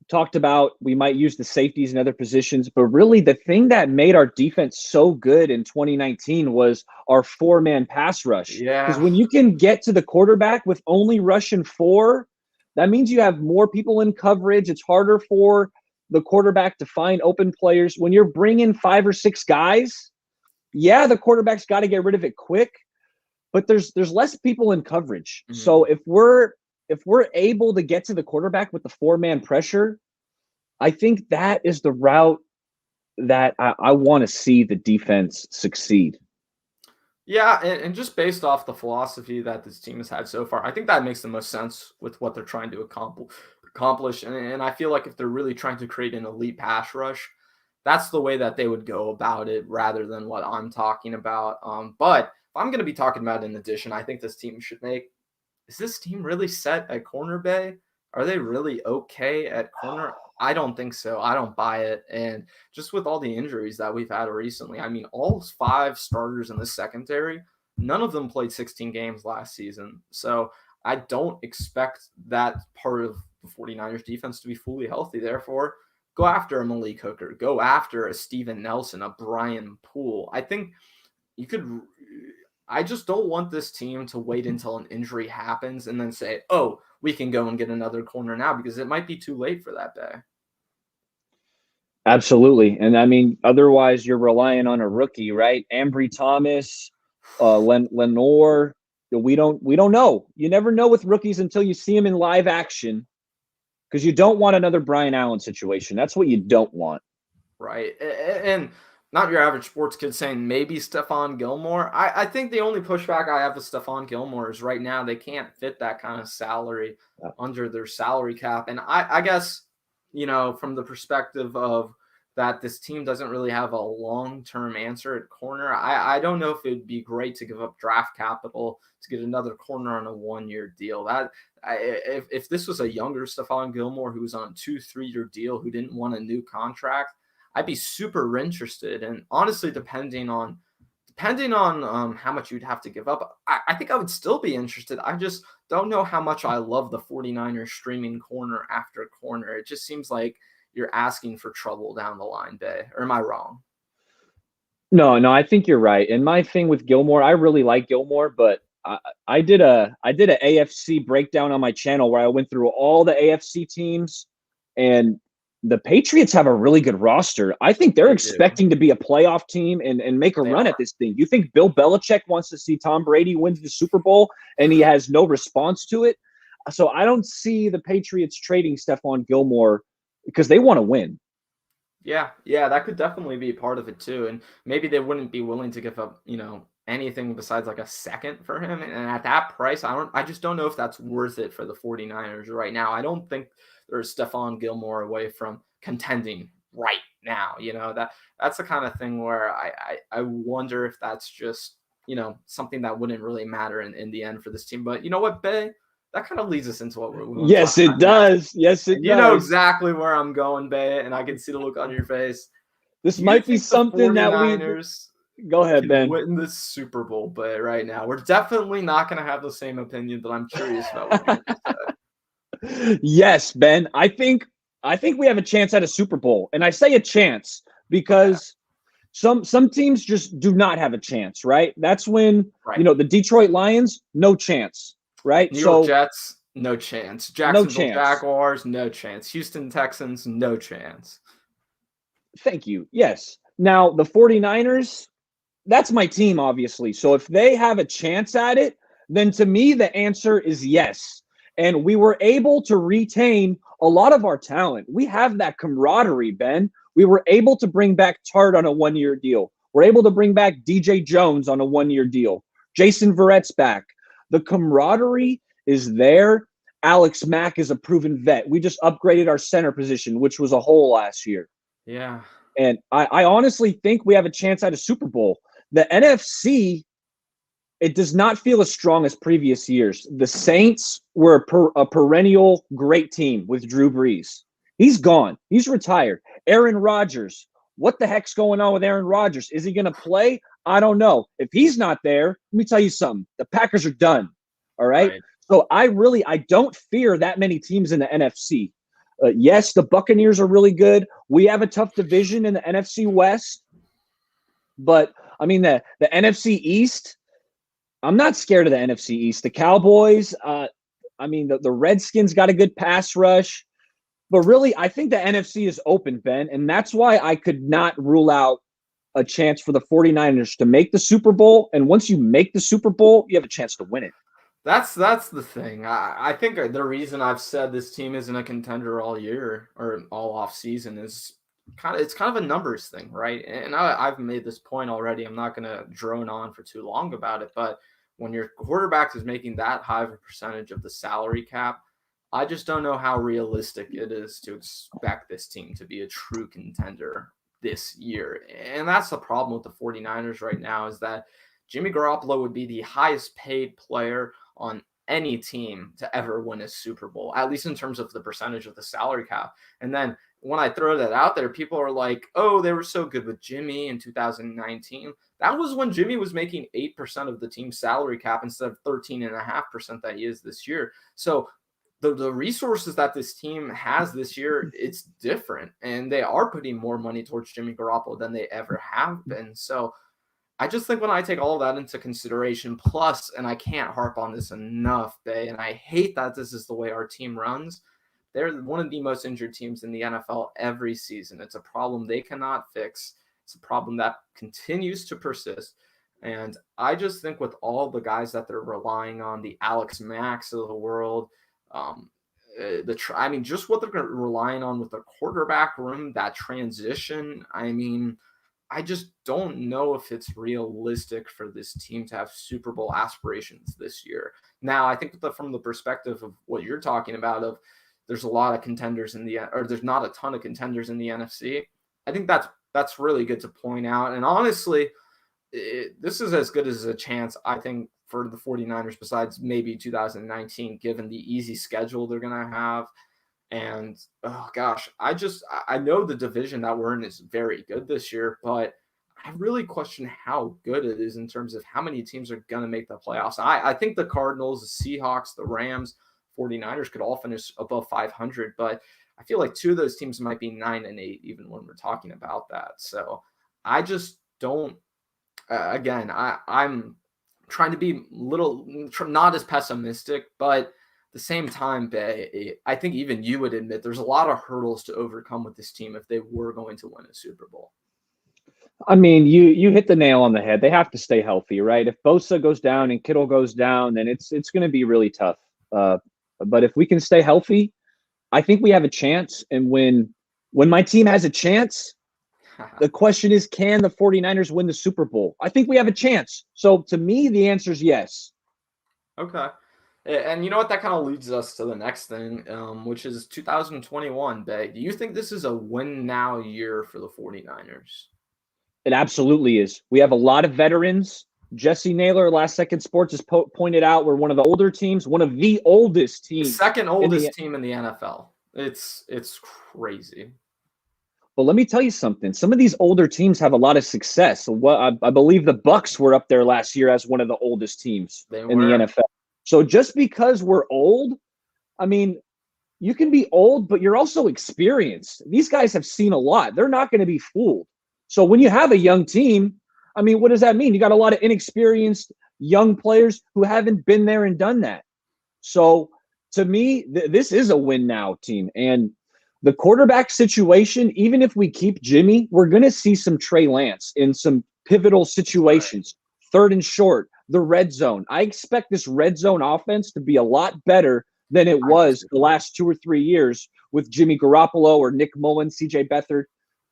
talked about we might use the safeties in other positions, but really the thing that made our defense so good in 2019 was our 4-man pass rush. Yeah. Because when you can get to the quarterback with only rushing 4, that means you have more people in coverage. It's harder for the quarterback to find open players. When you're bringing 5 or 6 guys, yeah, the quarterback's got to get rid of it quick, but there's less people in coverage. Mm-hmm. So if we're able to get to the quarterback with the 4-man pressure, I think that is the route that I want to see the defense succeed. Yeah, and just based off the philosophy that this team has had so far, I think that makes the most sense with what they're trying to accomplish. And I feel like if they're really trying to create an elite pass rush, that's the way that they would go about it rather than what I'm talking about. But if I'm going to be talking about an addition I think this team should make, is this team really set at corner, Bay? Are they really okay at corner? I don't think so. I don't buy it. And just with all the injuries that we've had recently, I mean, all 5 starters in the secondary, none of them played 16 games last season. So I don't expect that part of the 49ers defense to be fully healthy. Therefore, go after a Malik Hooker. Go after a Steven Nelson, a Brian Poole. I think you could – I just don't want this team to wait until an injury happens and then say, oh, we can go and get another corner now, because it might be too late for that day. Absolutely. And I mean, otherwise you're relying on a rookie, right? Ambry Thomas, Lenore. We don't know. You never know with rookies until you see them in live action, because you don't want another Brian Allen situation. That's what you don't want. Right. And not your average sports kid saying maybe Stephon Gilmore. I think the only pushback I have with Stephon Gilmore is right now they can't fit that kind of salary under their salary cap. And I guess, from the perspective of that this team doesn't really have a long-term answer at corner, I don't know if it'd be great to give up draft capital to get another corner on a 1-year deal. If this was a younger Stephon Gilmore who was on a 2-3-year deal who didn't want a new contract, I'd be super interested. And honestly, depending on how much you'd have to give up, I think I would still be interested. I just don't know how much I love the 49ers streaming corner after corner. It just seems like you're asking for trouble down the line, Bay. Or am I wrong? No, I think you're right. And my thing with Gilmore, I really like Gilmore, but I did a AFC breakdown on my channel where I went through all the AFC teams, and the Patriots have a really good roster. I think they're expecting to be a playoff team and make a run at this thing. You think Bill Belichick wants to see Tom Brady win the Super Bowl and he has no response to it? So I don't see the Patriots trading Stephon Gilmore because they want to win. Yeah, that could definitely be part of it too. And maybe they wouldn't be willing to give up, anything besides like a second for him. And at that price, I just don't know if that's worth it for the 49ers right now. I don't think there's Stephon Gilmore away from contending right now. That's the kind of thing where I wonder if that's just, something that wouldn't really matter in the end for this team. But you know what, Bay? That kind of leads us into what we're Yes, it does. Yes, it does. You know exactly where I'm going, Bay, and I can see the look on your face. This might be something that we go ahead, Ben. Win the Super Bowl, but right now we're definitely not going to have the same opinion. But I'm curious about what you're going to say. Yes, Ben. I think we have a chance at a Super Bowl, and I say a chance because some teams just do not have a chance. Right? That's when the Detroit Lions, no chance. Right? New York Jets, no chance. Jacksonville Jaguars, no chance. Houston Texans, no chance. Thank you. Yes. Now, the 49ers, that's my team, obviously. So if they have a chance at it, then to me, the answer is yes. And we were able to retain a lot of our talent. We have that camaraderie, Ben. We were able to bring back Tart on a 1-year deal. We're able to bring back DJ Jones on a 1-year deal. Jason Verrett's back. The camaraderie is there. Alex Mack is a proven vet. We just upgraded our center position, which was a hole last year. Yeah. And I honestly think we have a chance at a Super Bowl. The NFC, it does not feel as strong as previous years. The Saints were a perennial great team with Drew Brees. He's gone. He's retired. Aaron Rodgers. What the heck's going on with Aaron Rodgers? Is he going to play? I don't know. If he's not there, let me tell you something. The Packers are done. All right? So I don't fear that many teams in the NFC. Yes, the Buccaneers are really good. We have a tough division in the NFC West. But, I mean, the NFC East, I'm not scared of the NFC East. The Cowboys, the Redskins got a good pass rush. But really, I think the NFC is open, Ben. And that's why I could not rule out a chance for the 49ers to make the Super Bowl. And once you make the Super Bowl, you have a chance to win it. That's the thing. I think the reason I've said this team isn't a contender all year or all off season is it's kind of a numbers thing, right? And I've made this point already. I'm not going to drone on for too long about it, but when your quarterback is making that high of a percentage of the salary cap, I just don't know how realistic it is to expect this team to be a true contender this year. And that's the problem with the 49ers right now, is that Jimmy Garoppolo would be the highest paid player on any team to ever win a Super Bowl, at least in terms of the percentage of the salary cap. And then when I throw that out there, people are like, oh, they were so good with Jimmy in 2019. That was when Jimmy was making 8% of the team's salary cap instead of 13.5% that he is this year. So the resources that this team has this year, it's different. And they are putting more money towards Jimmy Garoppolo than they ever have been. So I just think when I take all of that into consideration, plus, and I can't harp on this enough, Bay, and I hate that this is the way our team runs, they're one of the most injured teams in the NFL every season. It's a problem they cannot fix. It's a problem that continues to persist. And I just think with all the guys that they're relying on, the Alex Macks of the world, just what they're relying on with the quarterback room, that transition, I just don't know if it's realistic for this team to have Super Bowl aspirations this year. Now, I think from the perspective of what you're talking about, of there's a lot of contenders there's not a ton of contenders in the NFC. I think that's really good to point out. And honestly, this is as good as a chance, I think, for the 49ers, besides maybe 2019, given the easy schedule they're going to have. And, oh gosh, I know the division that we're in is very good this year, but I really question how good it is in terms of how many teams are going to make the playoffs. I think the Cardinals, the Seahawks, the Rams, 49ers could all finish above 500, but I feel like two of those teams might be 9-8, even when we're talking about that. So I just don't, I'm trying to be not as pessimistic, but at the same time, Bay, I think even you would admit there's a lot of hurdles to overcome with this team if they were going to win a Super Bowl. I mean, you hit the nail on the head. They have to stay healthy, right? If Bosa goes down and Kittle goes down, then it's going to be really tough. But if we can stay healthy, I think we have a chance. And when my team has a chance, the question is, can the 49ers win the Super Bowl? I think we have a chance. So to me, the answer is yes. Okay. And you know what? That kind of leads us to the next thing, which is 2021, Bay. Do you think this is a win now year for the 49ers? It absolutely is. We have a lot of veterans. Jesse Naylor, Last Second Sports, has pointed out we're one of the older teams, one of the oldest teams. The second oldest team in the NFL. It's crazy. But let me tell you something. Some of these older teams have a lot of success. I believe the Bucs were up there last year as one of the oldest teams in the NFL. So just because we're old, I mean, you can be old, but you're also experienced. These guys have seen a lot. They're not going to be fooled. So when you have a young team, I mean, what does that mean? You got a lot of inexperienced young players who haven't been there and done that. So to me, this is a win now team. And the quarterback situation, even if we keep Jimmy, we're going to see some Trey Lance in some pivotal situations, third and short, the red zone. I expect this red zone offense to be a lot better than it was the last 2 or 3 years with Jimmy Garoppolo or Nick Mullins, CJ Beathard.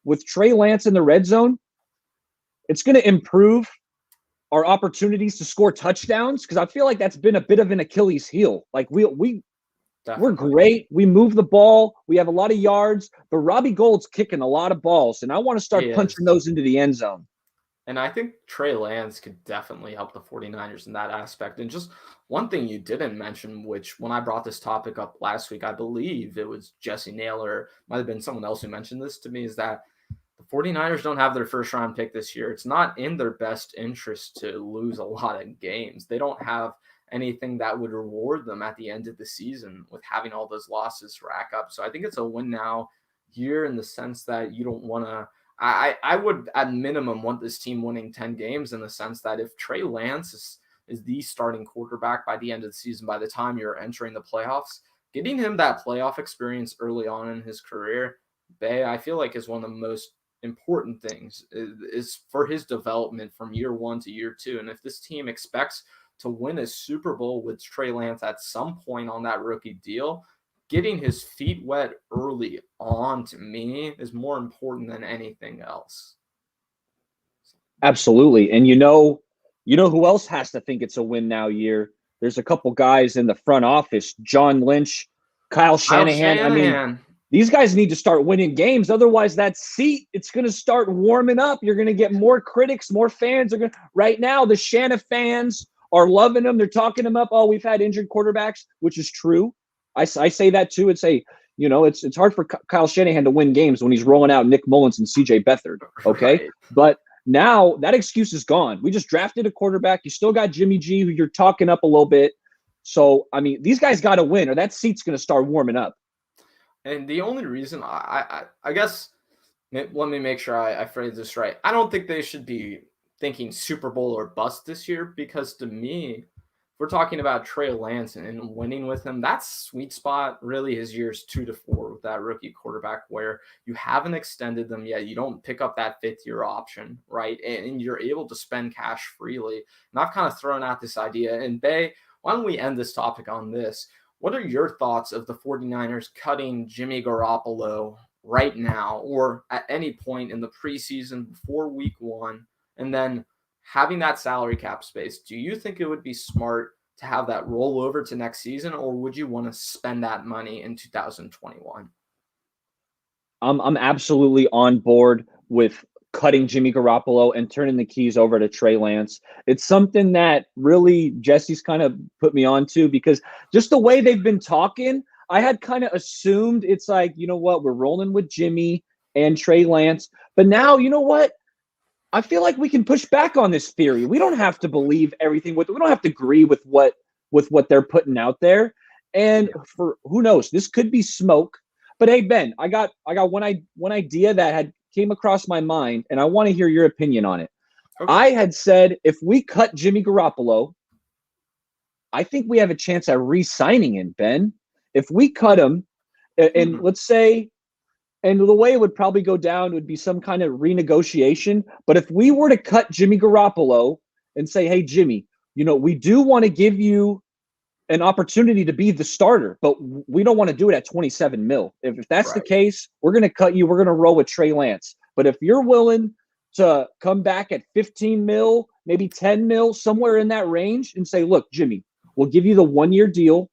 With Trey Lance in the red zone, it's going to improve our opportunities to score touchdowns, because I feel like that's been a bit of an Achilles heel. Like we're great. We move the ball. We have a lot of yards, but Robbie Gould's kicking a lot of balls, and I want to start punching those into the end zone. And I think Trey Lance could definitely help the 49ers in that aspect. And just one thing you didn't mention, which when I brought this topic up last week, I believe it was Jesse Naylor, might have been someone else who mentioned this to me, is that the 49ers don't have their first round pick this year. It's not in their best interest to lose a lot of games. They don't have anything that would reward them at the end of the season with having all those losses rack up. So I think it's a win now year in the sense that you don't want to. I would at minimum want this team winning 10 games in the sense that if Trey Lance is the starting quarterback by the end of the season, by the time you're entering the playoffs, getting him that playoff experience early on in his career, I feel like is one of the most important things is for his development from year 1 to year 2. And if this team expects to win a Super Bowl with Trey Lance at some point on that rookie deal, getting his feet wet early on to me is more important than anything else. Absolutely. And you know who else has to think it's a win now year? There's a couple guys in the front office, John Lynch, Kyle Shanahan. I mean, these guys need to start winning games. Otherwise, that seat, it's going to start warming up. You're going to get more critics, more fans. Right now, the Shana fans are loving them. They're talking them up. Oh, we've had injured quarterbacks, which is true. I say that too and say, it's hard for Kyle Shanahan to win games when he's rolling out Nick Mullins and CJ Beathard. Okay. Right. But now that excuse is gone. We just drafted a quarterback. You still got Jimmy G, who you're talking up a little bit. So, I mean, these guys got to win or that seat's going to start warming up. And the only reason I guess, let me make sure I phrase this right. I don't think they should be thinking Super Bowl or bust this year because to me, we're talking about Trey Lance and winning with him. That's sweet spot, really, his years 2 to 4 with that rookie quarterback where you haven't extended them yet. You don't pick up that 5th-year option, right? And you're able to spend cash freely. And I've kind of thrown out this idea. And Bay, why don't we end this topic on this? What are your thoughts of the 49ers cutting Jimmy Garoppolo right now or at any point in the preseason before week 1 and then having that salary cap space? Do you think it would be smart to have that roll over to next season, or would you want to spend that money in 2021? I'm absolutely on board with cutting Jimmy Garoppolo and turning the keys over to Trey Lance. It's something that really Jesse's kind of put me on to because just the way they've been talking, I had kind of assumed it's like, you know what, we're rolling with Jimmy and Trey Lance. But now, you know what? I feel like we can push back on this theory. We don't have to believe everything. We don't have to agree with what they're putting out there. And for who knows, this could be smoke. But hey, Ben, I got one idea that came across my mind, and I want to hear your opinion on it. Okay. I had said if we cut Jimmy Garoppolo, I think we have a chance at re-signing him, Ben. If we cut him, and let's say, and the way it would probably go down would be some kind of renegotiation. But if we were to cut Jimmy Garoppolo and say, hey, Jimmy, we do want to give you an opportunity to be the starter, but we don't want to do it at 27 mil. If that's the case, we're going to cut you. We're going to roll with Trey Lance. But if you're willing to come back at 15 mil, maybe 10 mil, somewhere in that range and say, look, Jimmy, we'll give you the 1-year deal,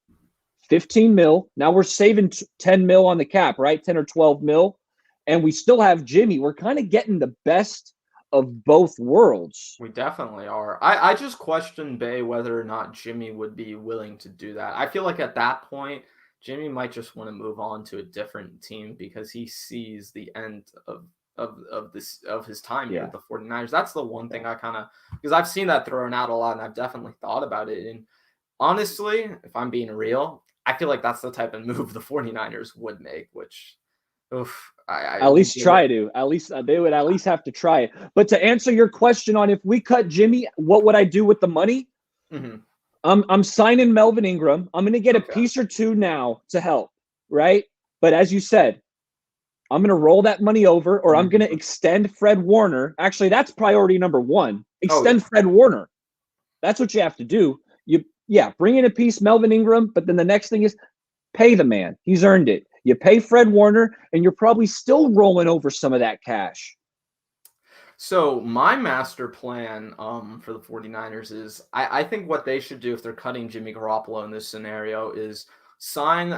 15 mil. Now we're saving 10 mil on the cap, right? 10 or 12 mil. And we still have Jimmy. We're kind of getting the best of both worlds. We definitely are. I just question, Bay, whether or not Jimmy would be willing to do that. I feel like at that point, Jimmy might just want to move on to a different team because he sees the end of his time here with the 49ers. That's the one thing I kind of, because I've seen that thrown out a lot and I've definitely thought about it. And honestly, if I'm being real, I feel like that's the type of move the 49ers would make, which at least try to. At least they would at least have to try it. But to answer your question on if we cut Jimmy, what would I do with the money? Mm-hmm. I'm signing Melvin Ingram. I'm going to get a piece or two now to help, right? But as you said, I'm going to roll that money over, or I'm going to extend Fred Warner. Actually, that's priority number 1. Extend Fred Warner. That's what you have to do. Bring in a piece, Melvin Ingram, but then the next thing is pay the man. He's earned it. You pay Fred Warner, and you're probably still rolling over some of that cash. So my master plan for the 49ers is I think what they should do if they're cutting Jimmy Garoppolo in this scenario is sign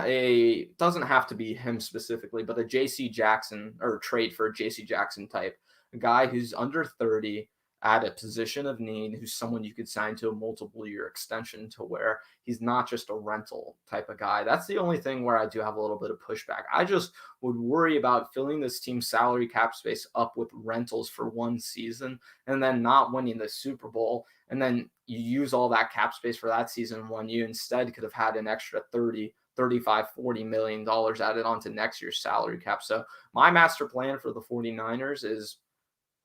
doesn't have to be him specifically, but a J.C. Jackson or trade for a J.C. Jackson type, a guy who's under 30, at a position of need, who's someone you could sign to a multiple-year extension to where he's not just a rental type of guy. That's the only thing where I do have a little bit of pushback. I just would worry about filling this team's salary cap space up with rentals for one season and then not winning the Super Bowl. And then you use all that cap space for that season when you instead could have had an extra 30, 35, $40 million added onto next year's salary cap. So my master plan for the 49ers is,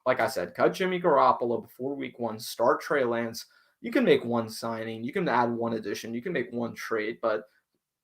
like I said, cut Jimmy Garoppolo before week 1, start Trey Lance. You can make one signing, you can add one addition, you can make one trade, but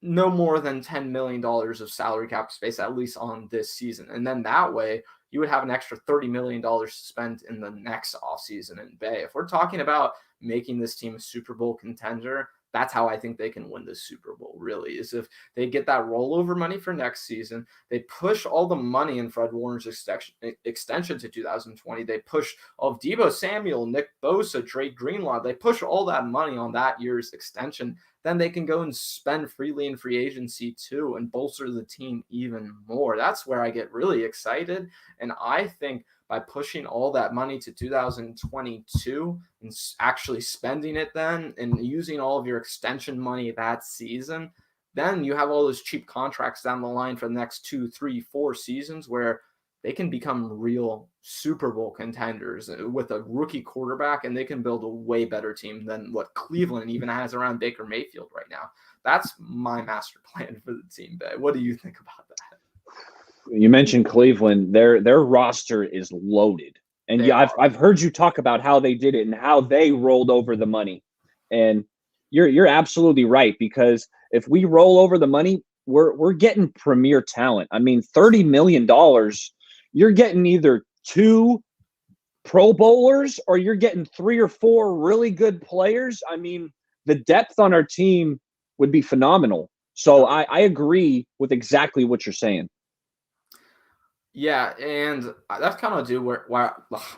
no more than $10 million of salary cap space, at least on this season. And then that way you would have an extra $30 million to spend in the next offseason in Bay. If we're talking about making this team a Super Bowl contender, that's how I think they can win the Super Bowl, really, is if they get that rollover money for next season. They push all the money in Fred Warner's extension to 2020. They push all of Deebo Samuel, Nick Bosa, Dre Greenlaw. They push all that money on that year's extension. Then they can go and spend freely in free agency too and bolster the team even more. That's where I get really excited. And I think by pushing all that money to 2022 and actually spending it then and using all of your extension money that season, then you have all those cheap contracts down the line for the next 2, 3, 4 seasons where they can become real Super Bowl contenders with a rookie quarterback, and they can build a way better team than what Cleveland even has around Baker Mayfield right now. That's my master plan for the team, Bay. What do you think about that? You mentioned Cleveland. Their roster is loaded. And yeah, I've heard you talk about how they did it and how they rolled over the money. And you're absolutely right, because if we roll over the money, we're getting premier talent. I mean, $30 million, you're getting either 2 Pro Bowlers or you're getting 3 or 4 really good players. I mean, the depth on our team would be phenomenal. So I agree with exactly what you're saying. Yeah, and that's kind of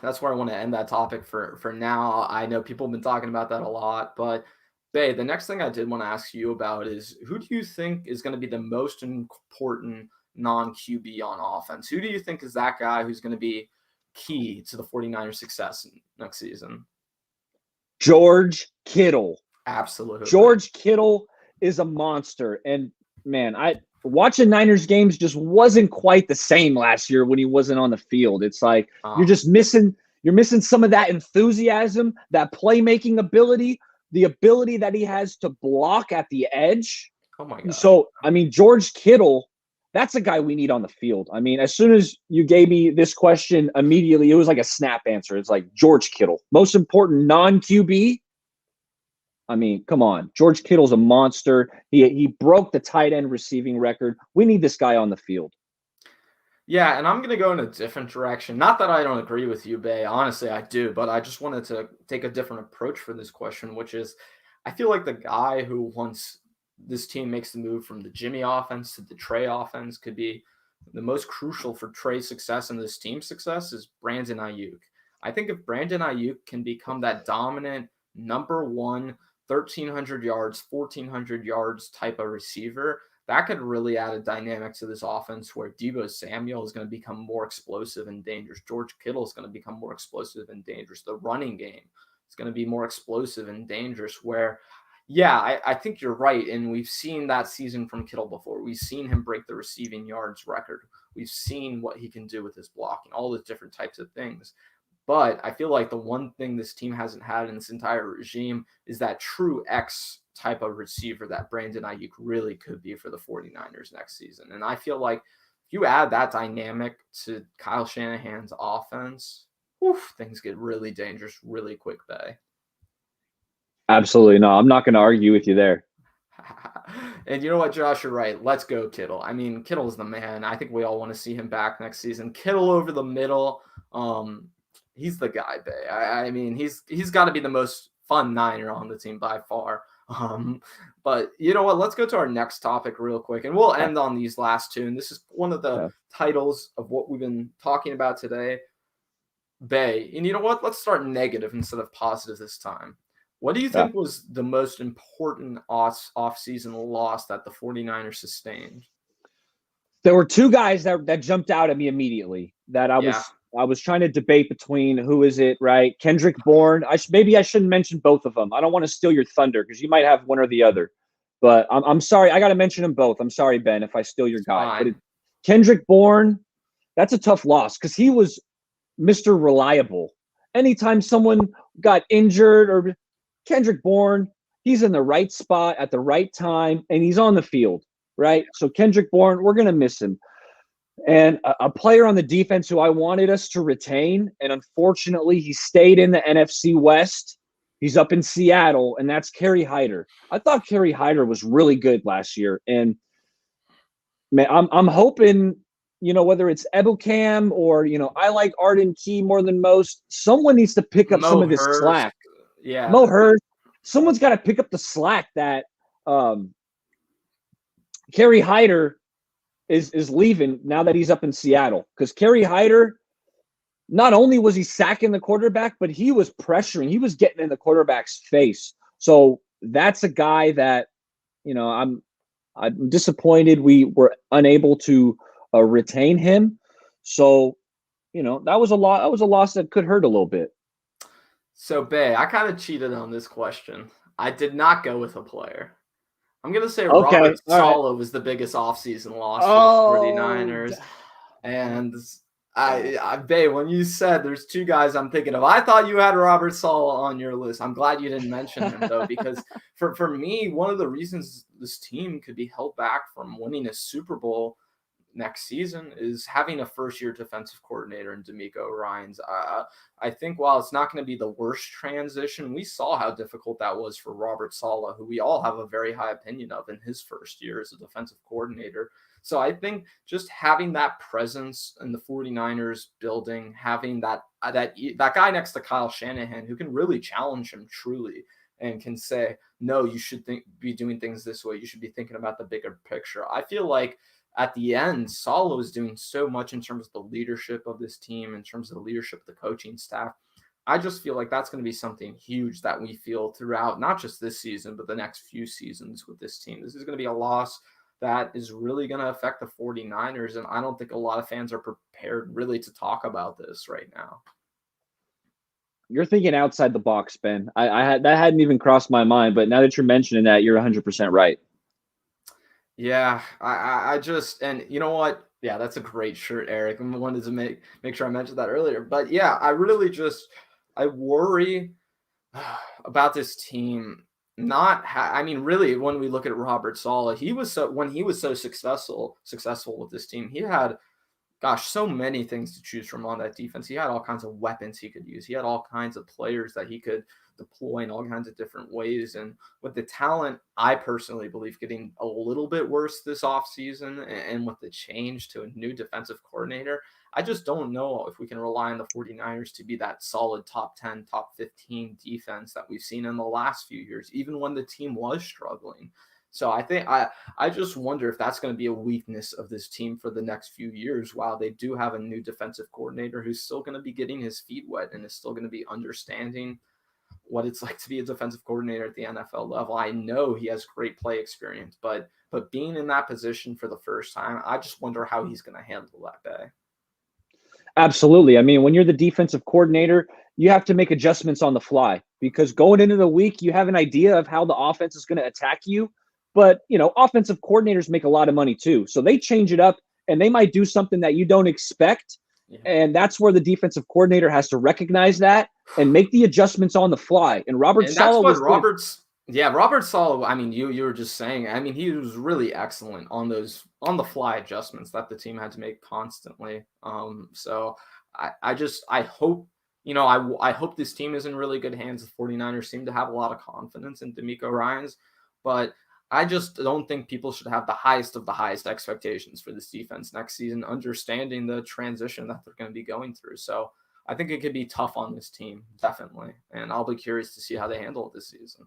that's where I want to end that topic for now. I know people have been talking about that a lot, but Bay, the next thing I did want to ask you about is, who do you think is going to be the most important non-QB on offense? Who do you think is that guy who's going to be key to the 49ers' success next season? George Kittle. Absolutely. George Kittle is a monster. And man, watching Niners games just wasn't quite the same last year when he wasn't on the field. It's like you're missing some of that enthusiasm, that playmaking ability, the ability that he has to block at the edge. Oh my God. So, I mean, George Kittle, that's a guy we need on the field. I mean, as soon as you gave me this question, immediately it was like a snap answer. It's like George Kittle, most important non-QB. I mean, come on. George Kittle's a monster. He broke the tight end receiving record. We need this guy on the field. Yeah, and I'm going to go in a different direction. Not that I don't agree with you, Bay. Honestly, I do. But I just wanted to take a different approach for this question, which is, I feel like the guy who, once this team makes the move from the Jimmy offense to the Trey offense, could be the most crucial for Trey's success and this team's success is Brandon Ayuk. I think if Brandon Ayuk can become that dominant number 1, 1,300 yards, 1,400 yards type of receiver, that could really add a dynamic to this offense where Deebo Samuel is going to become more explosive and dangerous. George Kittle is going to become more explosive and dangerous. The running game is going to be more explosive and dangerous where, yeah, I think you're right. And we've seen that season from Kittle before. We've seen him break the receiving yards record. We've seen what he can do with his blocking, all those different types of things. But I feel like the one thing this team hasn't had in this entire regime is that true X type of receiver that Brandon Ayuk really could be for the 49ers next season. And I feel like if you add that dynamic to Kyle Shanahan's offense, things get really dangerous really quick, Bay. Absolutely. No, I'm not going to argue with you there. And you know what, Josh, you're right. Let's go Kittle. I mean, Kittle's the man. I think we all want to see him back next season. Kittle over the middle. He's the guy, Bay. I mean, he's got to be the most fun Niner on the team by far. But you know what? Let's go to our next topic real quick, and we'll end on these last two. And this is one of the titles of what we've been talking about today, Bay. And you know what? Let's start negative instead of positive this time. What do you think was the most important off-season loss that the 49ers sustained? There were 2 guys that jumped out at me immediately that I I was trying to debate between who is it, right? Kendrick Bourne. Maybe I shouldn't mention both of them. I don't want to steal your thunder because you might have one or the other. But I'm sorry. I got to mention them both. I'm sorry, Ben, if I steal your guy. But Kendrick Bourne, that's a tough loss because he was Mr. Reliable. Anytime someone got injured or Kendrick Bourne, he's in the right spot at the right time, and he's on the field, right? So Kendrick Bourne, we're going to miss him. And a player on the defense who I wanted us to retain, and unfortunately he stayed in the NFC West. He's up in Seattle, and that's Kerry Hyder. I thought Kerry Hyder was really good last year, and man, I'm hoping, whether it's Ebukam or I like Arden Key more than most. Someone needs to pick up some of this slack. Yeah, Mo Hurst. Someone's got to pick up the slack that Kerry Hyder is leaving now that he's up in Seattle. Because Kerry Hyder, not only was he sacking the quarterback, but he was pressuring. He was getting in the quarterback's face. So that's a guy that, I'm disappointed we were unable to retain him. So, that was a lot. That was a loss that could hurt a little bit. So, Bay, I kind of cheated on this question. I did not go with a player. I'm going to say Robert Saleh was the biggest offseason loss for the 49ers. And Bay, when you said there's two guys I'm thinking of, I thought you had Robert Saleh on your list. I'm glad you didn't mention him, though, because for me, one of the reasons this team could be held back from winning a Super Bowl next season is having a first-year defensive coordinator in DeMeco Ryans. I think while it's not going to be the worst transition, we saw how difficult that was for Robert Saleh, who we all have a very high opinion of in his first year as a defensive coordinator. So I think just having that presence in the 49ers building, having that guy next to Kyle Shanahan who can really challenge him truly and can say, no, you should be doing things this way. You should be thinking about the bigger picture. I feel like at the end, Saleh is doing so much in terms of the leadership of this team, in terms of the leadership of the coaching staff. I just feel like that's going to be something huge that we feel throughout, not just this season, but the next few seasons with this team. This is going to be a loss that is really going to affect the 49ers, and I don't think a lot of fans are prepared really to talk about this right now. You're thinking outside the box, Ben. That hadn't even crossed my mind, but now that you're mentioning that, you're 100% right. Yeah, I just, and you know what? Yeah, that's a great shirt, Eric. I wanted to make sure I mentioned that earlier. But yeah, I really I worry about this team. Really, when we look at Robert Saleh, when he was so successful with this team, he had, so many things to choose from on that defense. He had all kinds of weapons he could use. He had all kinds of players that he could deploy in all kinds of different ways. And with the talent, I personally believe getting a little bit worse this offseason and with the change to a new defensive coordinator, I just don't know if we can rely on the 49ers to be that solid top 10, top 15 defense that we've seen in the last few years, even when the team was struggling. So I think I just wonder if that's going to be a weakness of this team for the next few years, while they do have a new defensive coordinator who's still going to be getting his feet wet and is still going to be understanding what it's like to be a defensive coordinator at the NFL level. I know he has great play experience, but being in that position for the first time, I just wonder how he's going to handle that day. Absolutely. I mean, when you're the defensive coordinator, you have to make adjustments on the fly because going into the week, you have an idea of how the offense is going to attack you. But, offensive coordinators make a lot of money too. So they change it up and they might do something that you don't expect. Yeah. And that's where the defensive coordinator has to recognize that and make the adjustments on the fly. And Robert Saleh Robert Saleh, I mean, you were just saying, I mean, he was really excellent on those on the fly adjustments that the team had to make constantly. So I hope, I hope this team is in really good hands. The 49ers seem to have a lot of confidence in DeMeco Ryans, but I just don't think people should have the highest of the highest expectations for this defense next season, understanding the transition that they're going to be going through. So I think it could be tough on this team, definitely. And I'll be curious to see how they handle it this season.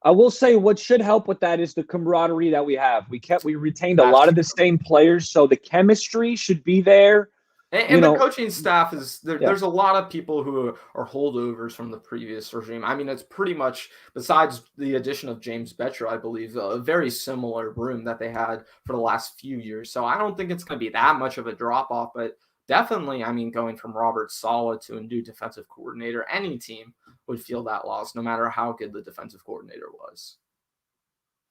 I will say what should help with that is the camaraderie that we have. We retained a lot of the same players, so the chemistry should be there. And the coaching staff is there. Yeah. There's a lot of people who are holdovers from the previous regime. I mean, it's pretty much, besides the addition of James Betcher, I believe, a very similar room that they had for the last few years. So I don't think it's going to be that much of a drop off. But definitely, I mean, going from Robert Saleh to a new defensive coordinator, any team would feel that loss, no matter how good the defensive coordinator was.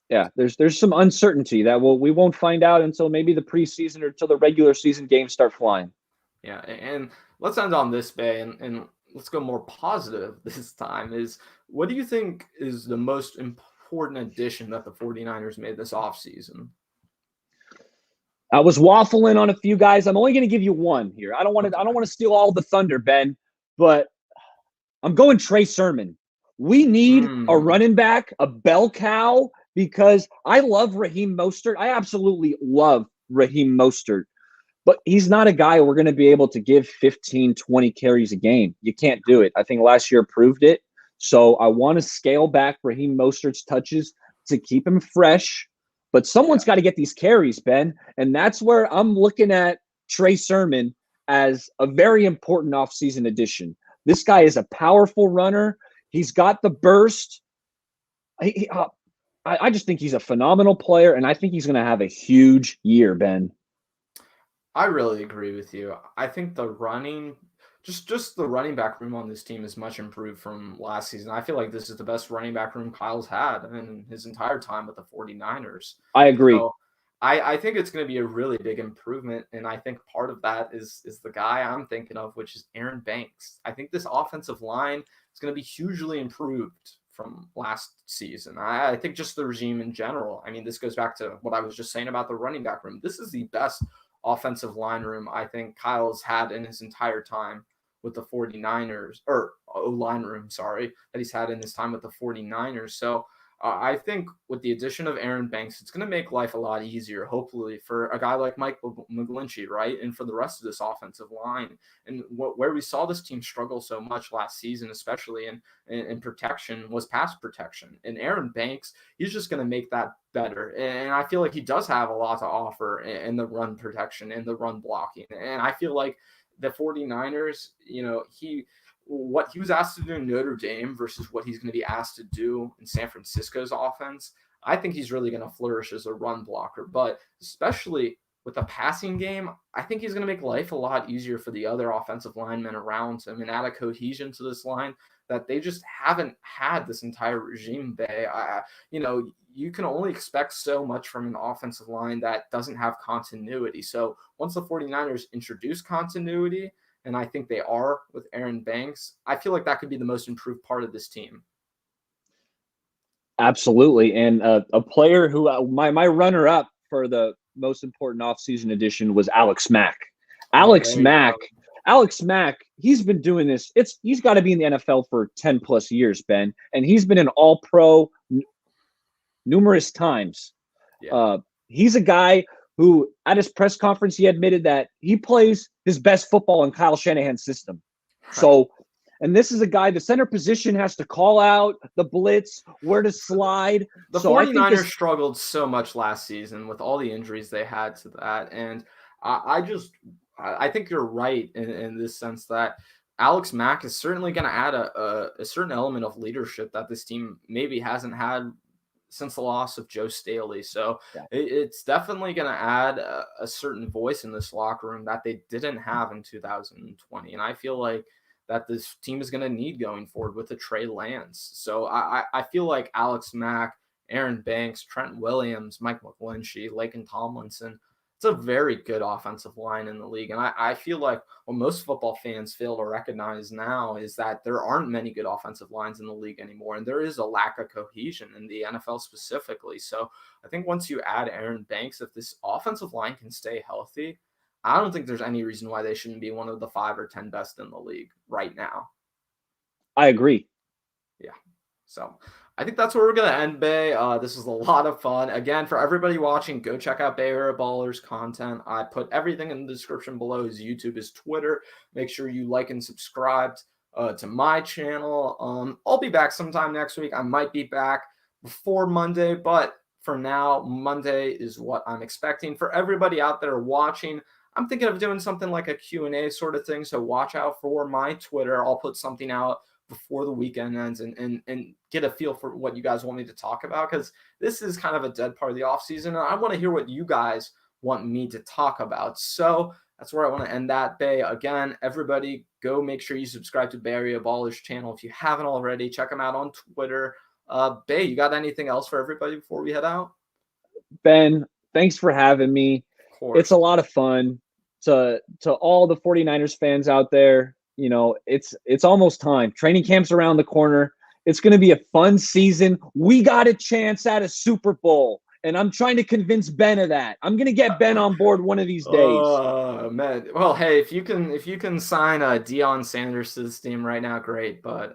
Yeah, there's some uncertainty that we won't find out until maybe the preseason or until the regular season games start flying. Yeah, and let's end on this, Bay, and let's go more positive this time. What do you think is the most important addition that the 49ers made this offseason? I was waffling on a few guys. I'm only going to give you one here. I don't want to steal all the thunder, Ben, but I'm going Trey Sermon. We need a running back, a bell cow, because I love Raheem Mostert. I absolutely love Raheem Mostert, but he's not a guy we're going to be able to give 15, 20 carries a game. You can't do it. I think last year proved it. So I want to scale back Raheem Mostert's touches to keep him fresh. But someone's got to get these carries, Ben. And that's where I'm looking at Trey Sermon as a very important offseason addition. This guy is a powerful runner. He's got the burst. I just think he's a phenomenal player, and I think he's going to have a huge year, Ben. I really agree with you. I think the running just the running back room on this team is much improved from last season. I feel like this is the best running back room Kyle's had in his entire time with the 49ers. I agree. So I think it's going to be a really big improvement, and I think part of that is the guy I'm thinking of, which is Aaron Banks. I think this offensive line is going to be hugely improved from last season. I think just the regime in general. I mean, this goes back to what I was just saying about the running back room. This is the best offensive line room I think Kyle's had in his entire time with the 49ers, or line room, sorry, that he's had in his time with the 49ers. So I think with the addition of Aaron Banks, it's going to make life a lot easier, hopefully, for a guy like Mike McGlinchey, right? And for the rest of this offensive line. And where we saw this team struggle so much last season, especially in protection, was pass protection. And Aaron Banks, he's just going to make that better. And I feel like he does have a lot to offer in the run protection and the run blocking. And I feel like the 49ers, what he was asked to do in Notre Dame versus what he's going to be asked to do in San Francisco's offense, I think he's really going to flourish as a run blocker. But especially with a passing game, I think he's going to make life a lot easier for the other offensive linemen around him and add a cohesion to this line that they just haven't had this entire regime, Bay. You can only expect so much from an offensive line that doesn't have continuity. So once the 49ers introduce continuity, and I think they are with Aaron Banks, I feel like that could be the most improved part of this team. Absolutely. And a player who my runner-up for the most important offseason addition was Alex Mack. Alex Mack, he's been doing this. He's got to be in the NFL for 10 plus years, Ben. And he's been an all-pro numerous times. Yeah. He's a guy who at his press conference, he admitted that he plays his best football in Kyle Shanahan's system. Right. So, and this is a guy, the center position has to call out the blitz, where to slide. The 49ers struggled so much last season with all the injuries they had to that. And I think you're right in this sense that Alex Mack is certainly going to add a certain element of leadership that this team maybe hasn't had since the loss of Joe Staley. So it's definitely going to add a certain voice in this locker room that they didn't have in 2020. And I feel like that this team is going to need going forward with the Trey Lance. So I feel like Alex Mack, Aaron Banks, Trent Williams, Mike McGlinchey, Laken Tomlinson, it's a very good offensive line in the league. And I feel like what most football fans fail to recognize now is that there aren't many good offensive lines in the league anymore. And there is a lack of cohesion in the NFL specifically. So I think once you add Aaron Banks, if this offensive line can stay healthy, I don't think there's any reason why they shouldn't be one of the 5 or 10 best in the league right now. I agree. Yeah. So I think that's where we're going to end, Bay. This was a lot of fun. Again, for everybody watching, go check out Bay Area Ballers content. I put everything in the description below, his YouTube, his Twitter. Make sure you like and subscribe to my channel. I'll be back sometime next week. I might be back before Monday, but for now, Monday is what I'm expecting. For everybody out there watching, I'm thinking of doing something like a Q&A sort of thing, so watch out for my Twitter. I'll put something out before the weekend ends and get a feel for what you guys want me to talk about, because this is kind of a dead part of the offseason, and I want to hear what you guys want me to talk about. So that's where I want to end that. Bay, again, everybody go make sure you subscribe to Bay Area Ballers channel if you haven't already. Check them out on Twitter. Bay, you got anything else for everybody before we head out? Ben, thanks for having me. It's a lot of fun. To all the 49ers fans out there, you know, it's almost time. Training camp's around the corner. It's going to be a fun season. We got a chance at a Super Bowl, and I'm trying to convince Ben of that. I'm going to get Ben on board one of these days. Oh, man. Well, hey, if you can sign Deion Sanders to this team right now, great. But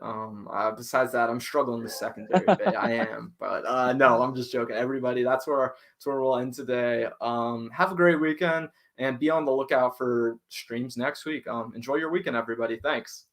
besides that, I'm struggling with secondary a bit. I am. But no, I'm just joking. Everybody, that's where we'll end today. Have a great weekend and be on the lookout for streams next week. Enjoy your weekend, everybody. Thanks.